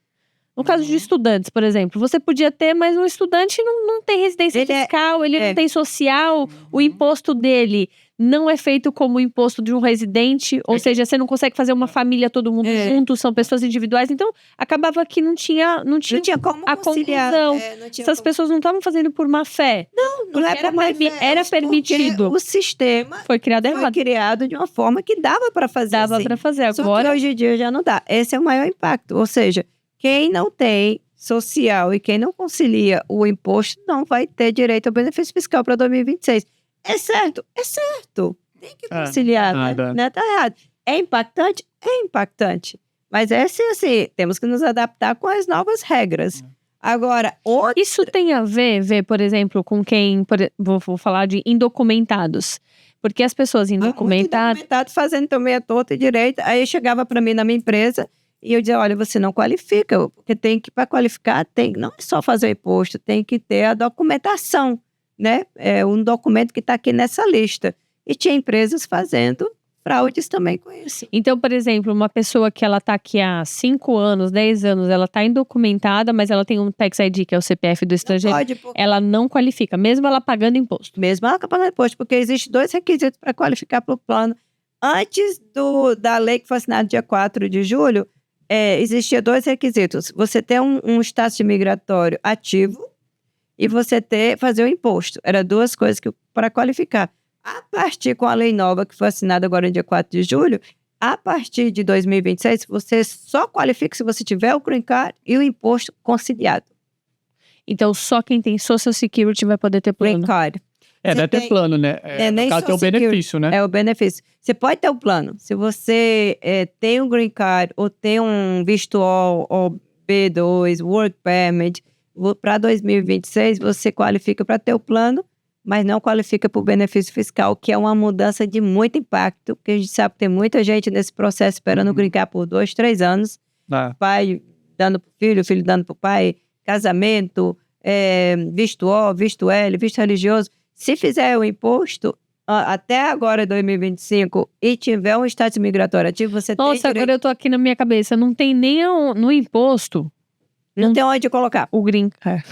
No caso de estudantes, por exemplo, você podia ter, mas um estudante não tem residência fiscal, ele não tem social, o imposto dele não é feito como o imposto de um residente, ou seja, você não consegue fazer uma família todo mundo junto, são pessoas individuais, então acabava que não tinha como a conclusão. Essas pessoas não estavam fazendo por má fé. Não é por má fé. Era permitido. O sistema foi criado errado. Foi criado de uma forma que dava para fazer. Dava para fazer. Agora, só que hoje em dia já não dá. Esse é o maior impacto, ou seja, quem não tem social e quem não concilia o imposto não vai ter direito ao benefício fiscal para 2026. É certo. Tem que conciliar, né? Tá errado. É impactante? É impactante. Mas assim, temos que nos adaptar com as novas regras. Agora, outro... Isso tem a ver, por exemplo, com quem... Vou falar de indocumentados. Porque as pessoas Muito indocumentadas... documentado, fazendo também a torta e direita. Aí chegava para mim na minha empresa e eu dizia, olha, você não qualifica, porque tem que, para qualificar, não é só fazer o imposto, tem que ter a documentação, né? É um documento que está aqui nessa lista. E tinha empresas fazendo fraudes também com isso. Então, por exemplo, uma pessoa que ela tá aqui há 5 anos, 10 anos, ela tá indocumentada, mas ela tem um Tax ID, que é o CPF do estrangeiro, Pode, porque... ela não qualifica, mesmo ela pagando imposto. Mesmo ela pagando imposto, porque existem 2 requisitos para qualificar para o plano. Antes da lei que foi assinada dia 4 de julho, existia 2 requisitos. Você ter um status migratório ativo e você fazer o imposto. Era 2 coisas para qualificar. A partir com a lei nova, que foi assinada agora no dia 4 de julho, a partir de 2026, você só qualifica se você tiver o green card e o imposto conciliado. Então, só quem tem Social Security vai poder ter plano. Green card. Deve ter plano, né? Nem no caso, tem o Social benefício, né? É o benefício. Você pode ter o plano. Se você tem um green card ou tem um visto O ou B2, Work Permit, para 2026, você qualifica para ter o plano, mas não qualifica para o benefício fiscal, que é uma mudança de muito impacto, porque a gente sabe que tem muita gente nesse processo esperando o green card por 2, 3 anos, pai dando para o filho dando para o pai, casamento, visto O, visto L, visto religioso. Se fizer o imposto, até agora, 2025, e tiver um status migratório ativo, você tem Nossa, agora eu tô aqui na minha cabeça, não tem nem no imposto não tem onde colocar. o green card.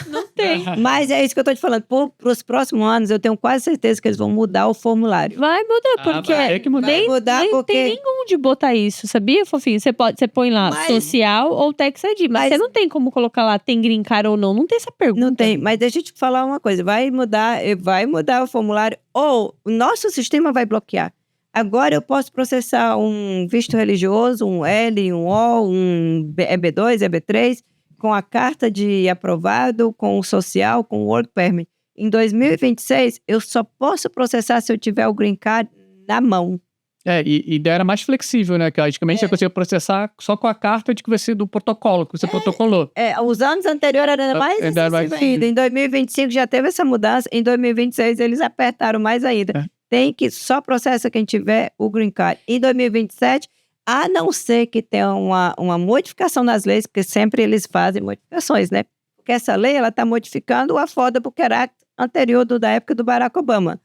Não tem. Mas é isso que eu tô te falando. Para os próximos anos, eu tenho quase certeza que eles vão mudar o formulário. Vai mudar, porque vai ter que mudar. Vai mudar nem porque... tem nenhum de botar isso, sabia, fofinho? Você põe lá social ou Tax ID, mas você não tem como colocar lá tem green card ou não. Não tem essa pergunta. Não tem, mas deixa eu te falar uma coisa. Vai mudar o formulário ou o nosso sistema vai bloquear. Agora eu posso processar um visto religioso, um L, um O, um EB2, EB3, com a carta de aprovado, com o social, com o Work Permit. Em 2026, eu só posso processar se eu tiver o green card na mão. E era mais flexível, né? Que antigamente você conseguia processar só com a carta de que você, do protocolo, que você protocolou. Os anos anteriores era mais acessível ainda. Em 2025 já teve essa mudança. Em 2026 eles apertaram mais ainda. Tem que só processa quem tiver o green card. Em 2027, a não ser que tenha uma modificação nas leis, porque sempre eles fazem modificações, né? Porque essa lei, ela está modificando o Affordable Care Act anterior da época do Barack Obama.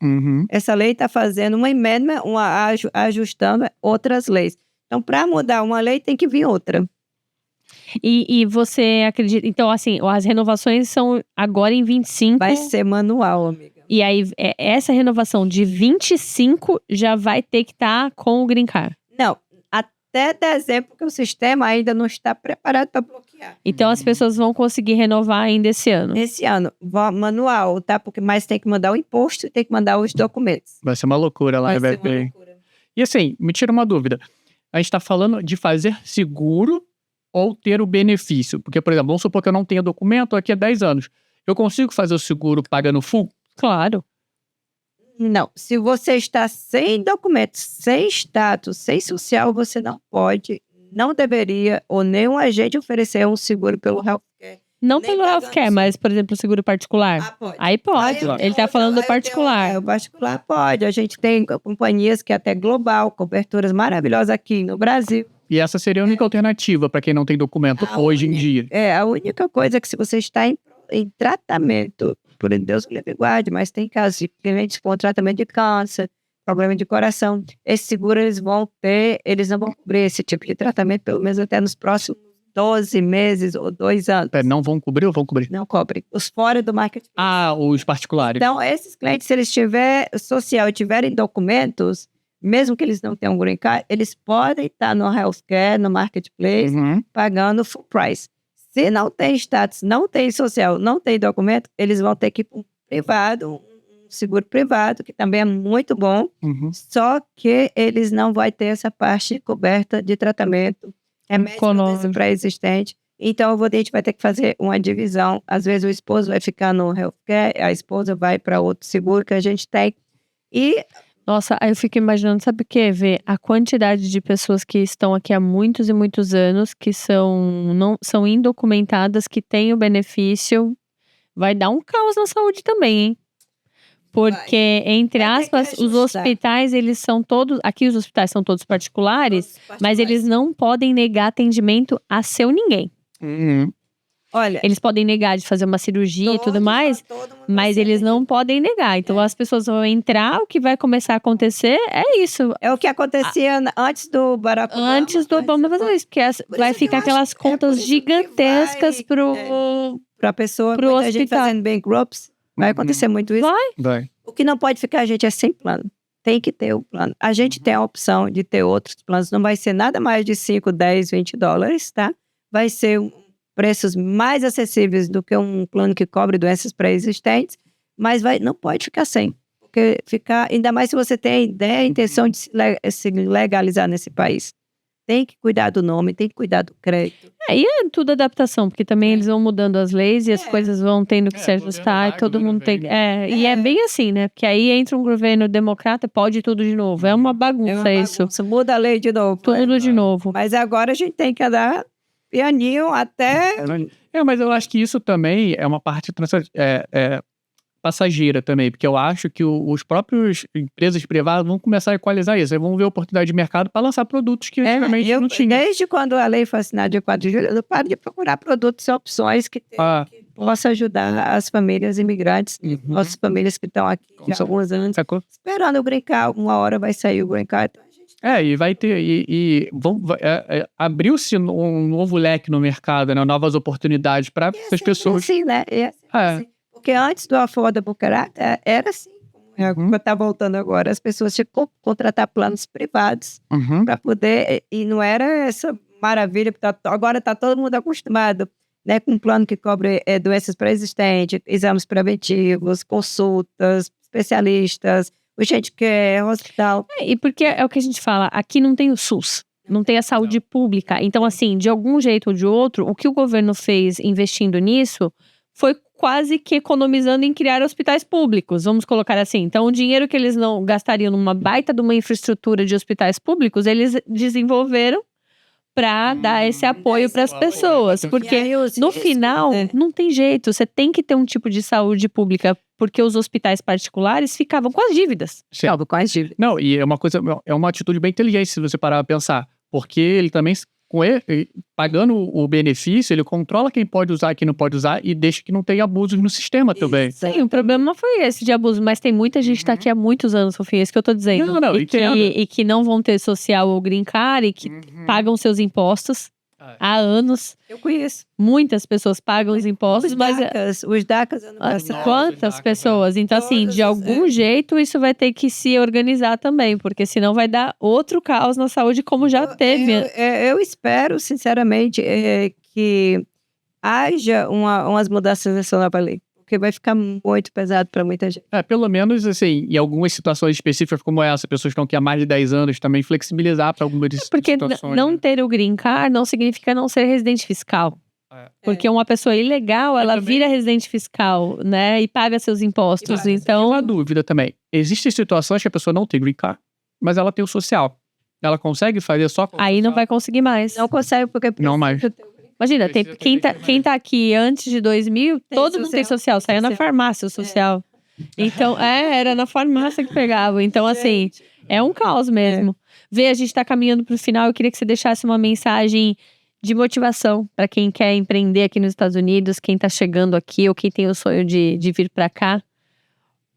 Essa lei está fazendo uma emenda, ajustando outras leis. Então, para mudar uma lei, tem que vir outra. E você acredita... Então, assim, as renovações são agora em 25... Vai ser manual, amiga. E aí, essa renovação de 25 já vai ter que estar com o green card. Não, até dezembro, porque o sistema ainda não está preparado para bloquear. Então, as pessoas vão conseguir renovar ainda esse ano. Esse ano, manual, tá? Mas tem que mandar o imposto e tem que mandar os documentos. Vai ser uma loucura lá, Vai ser uma loucura. E assim, me tira uma dúvida. A gente tá falando de fazer seguro ou ter o benefício. Porque, por exemplo, vamos supor que eu não tenha documento aqui há 10 anos. Eu consigo fazer o seguro pagando full? Claro. Não, se você está sem documentos, sem status, sem social, você não pode, não deveria, ou nenhum agente oferecer um seguro pelo healthcare. Não pelo healthcare, mas, por exemplo, o seguro particular. Pode. Aí pode. Ele tá falando do particular. O particular pode. A gente tem companhias que até global, coberturas maravilhosas aqui no Brasil. E essa seria a única alternativa para quem não tem documento hoje em dia. A única coisa é que se você está em tratamento, por Deus que lhe guarde, mas tem casos de clientes com tratamento de câncer, problema de coração. Esse seguro eles não vão cobrir esse tipo de tratamento, pelo menos até nos próximos 12 meses ou 2 anos. Não vão cobrir ou vão cobrir? Não cobrem. Os fora do marketplace. Os particulares. Então, esses clientes, se eles tiverem social e tiverem documentos, mesmo que eles não tenham green card, eles podem estar no healthcare, no marketplace, pagando full price. Se não tem status, não tem social, não tem documento, eles vão ter que ir para um privado, um seguro privado, que também é muito bom, só que eles não vão ter essa parte coberta de tratamento, remédio pré-existente. Então, a gente vai ter que fazer uma divisão. Às vezes, o esposo vai ficar no healthcare, a esposa vai para outro seguro que a gente tem. Nossa, aí eu fico imaginando, sabe o quê? Ver a quantidade de pessoas que estão aqui há muitos e muitos anos, que não são indocumentadas, que têm o benefício. Vai dar um caos na saúde também, hein? Porque, entre Vai ter que aspas, os ajustar. hospitais, eles são todos. Aqui os hospitais são todos particulares, mas eles não podem negar atendimento a seu ninguém. Olha, Eles podem negar de fazer uma cirurgia e tudo mais, mas eles não podem negar. Então as pessoas vão entrar, o que vai começar a acontecer é isso. É o que acontecia antes do Barack Obama. Antes do Obama fazer isso, porque vai isso que ficar eu acho- aquelas por contas isso que gigantescas vai, Para a pessoa, Pro muita gente hospital. fazendo bankruptcy. Vai acontecer muito isso. Vai. O que não pode ficar, gente, é sem plano. Tem que ter o plano. A gente tem a opção de ter outros planos. Não vai ser nada mais de 5, 10, 20 dólares, tá? Vai ser preços mais acessíveis do que um plano que cobre doenças pré-existentes, mas não pode ficar sem. Porque ainda mais se você tem a ideia, a intenção de se legalizar nesse país. Tem que cuidar do nome, tem que cuidar do crédito. E é tudo adaptação, porque também eles vão mudando as leis e as coisas vão tendo que se governo ajustar, vai, e todo governo mundo tem. vem. E é bem assim, né? Porque aí entra um governo democrata, pode tudo de novo. É uma bagunça isso. Bagunça, muda a lei de novo. Tudo de novo. Mas agora a gente tem que andar pianinho até. Mas eu acho que isso também é uma parte passageira também, porque eu acho que os próprios empresas privadas vão começar a equalizar isso. Eles vão ver oportunidade de mercado para lançar produtos que antigamente não tinham. Desde quando a lei foi assinada dia 4 de julho, eu paro de procurar produtos e opções que possa ajudar as famílias imigrantes, nossas famílias que estão aqui há alguns anos, Sacou? esperando o green card. Uma hora vai sair o green card. E vai ter. Abriu-se um novo leque no mercado, né? Novas oportunidades para as pessoas. Assim, né? Assim. Porque antes do Affordable Care Act, era assim. Está voltando agora. As pessoas tinham que contratar planos privados para poder. E não era essa maravilha, porque agora está todo mundo acostumado, né, com um plano que cobre doenças pré-existentes, exames preventivos, consultas, especialistas, urgente care, hospital. E porque é o que a gente fala, aqui não tem o SUS. Não tem a saúde pública. Então, assim, de algum jeito ou de outro, o que o governo fez investindo nisso foi quase que economizando em criar hospitais públicos, vamos colocar assim. Então, o dinheiro que eles não gastariam numa baita de uma infraestrutura de hospitais públicos, eles desenvolveram para dar esse apoio para as pessoas. Porque no final, não tem jeito. Você tem que ter um tipo de saúde pública, porque os hospitais particulares ficavam com as dívidas. Ficavam com as dívidas. Não, e é uma atitude bem inteligente se você parar a pensar. Porque ele também, com ele, pagando o benefício, ele controla quem pode usar e quem não pode usar e deixa que não tenha abusos no sistema também. Sim, o problema foi esse de abuso, mas tem muita gente que tá aqui há muitos anos, Sofia, é isso que eu tô dizendo. E que não vão ter social ou green card e que pagam seus impostos há anos. Eu conheço. Muitas pessoas pagam os impostos, Os DACAs ano passado. Quantas pessoas? Então, assim, de algum jeito isso vai ter que se organizar também, porque senão vai dar outro caos na saúde, como já teve. Eu espero, sinceramente, que haja umas mudanças nessa nova lei, porque vai ficar muito pesado para muita gente. Pelo menos, assim, em algumas situações específicas como essa, pessoas que estão aqui há mais de 10 anos, também flexibilizar para algumas situações. Porque não ter o green card não significa não ser residente fiscal. Porque uma pessoa ilegal, ela vira residente fiscal, né? E paga seus impostos. Então, uma dúvida também. Existem situações que a pessoa não tem green card, mas ela tem o social. Ela consegue fazer só com o aí social? não vai conseguir mais. Não consegue, porque Não mais. Imagina, quem tá aqui antes de 2000, todo mundo tem social. Saia na farmácia o social. Então, era na farmácia que pegava. Então, assim, é um caos mesmo. Vê, a gente tá caminhando pro final. Eu queria que você deixasse uma mensagem de motivação para quem quer empreender aqui nos Estados Unidos, quem tá chegando aqui ou quem tem o sonho de vir para cá.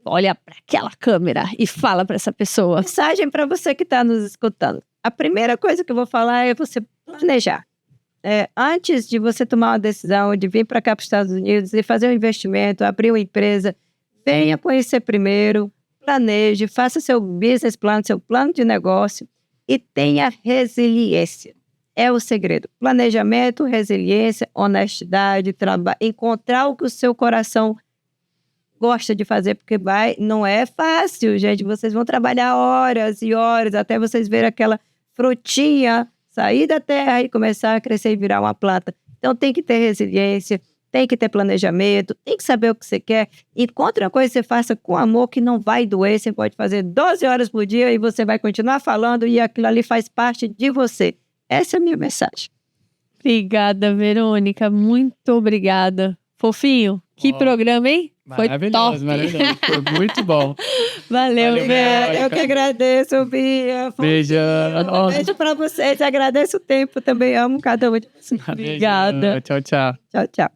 Olha para aquela câmera e fala para essa pessoa. Mensagem para você que está nos escutando. A primeira coisa que eu vou falar é você planejar. Antes de você tomar uma decisão de vir para cá para os Estados Unidos e fazer um investimento, abrir uma empresa, venha conhecer primeiro, planeje, faça seu business plan, seu plano de negócio e tenha resiliência. É o segredo. Planejamento, resiliência, honestidade, trabalho, encontrar o que o seu coração gosta de fazer, porque não é fácil, gente. Vocês vão trabalhar horas e horas até vocês verem aquela frutinha sair da terra e começar a crescer e virar uma planta. Então tem que ter resiliência, tem que ter planejamento, tem que saber o que você quer. Encontre uma coisa que você faça com amor, que não vai doer. Você pode fazer 12 horas por dia e você vai continuar falando e aquilo ali faz parte de você. Essa é a minha mensagem. Obrigada, Verônica. Muito obrigada. Fofinho, que programa, hein? Foi top. Maravilhoso. Foi muito bom. Valeu, Valeu, Vera. Eu que agradeço, Bia. Beijo. Beijo pra vocês. Agradeço o tempo. Também amo cada um de vocês. Obrigada. Tchau, tchau. Tchau, tchau.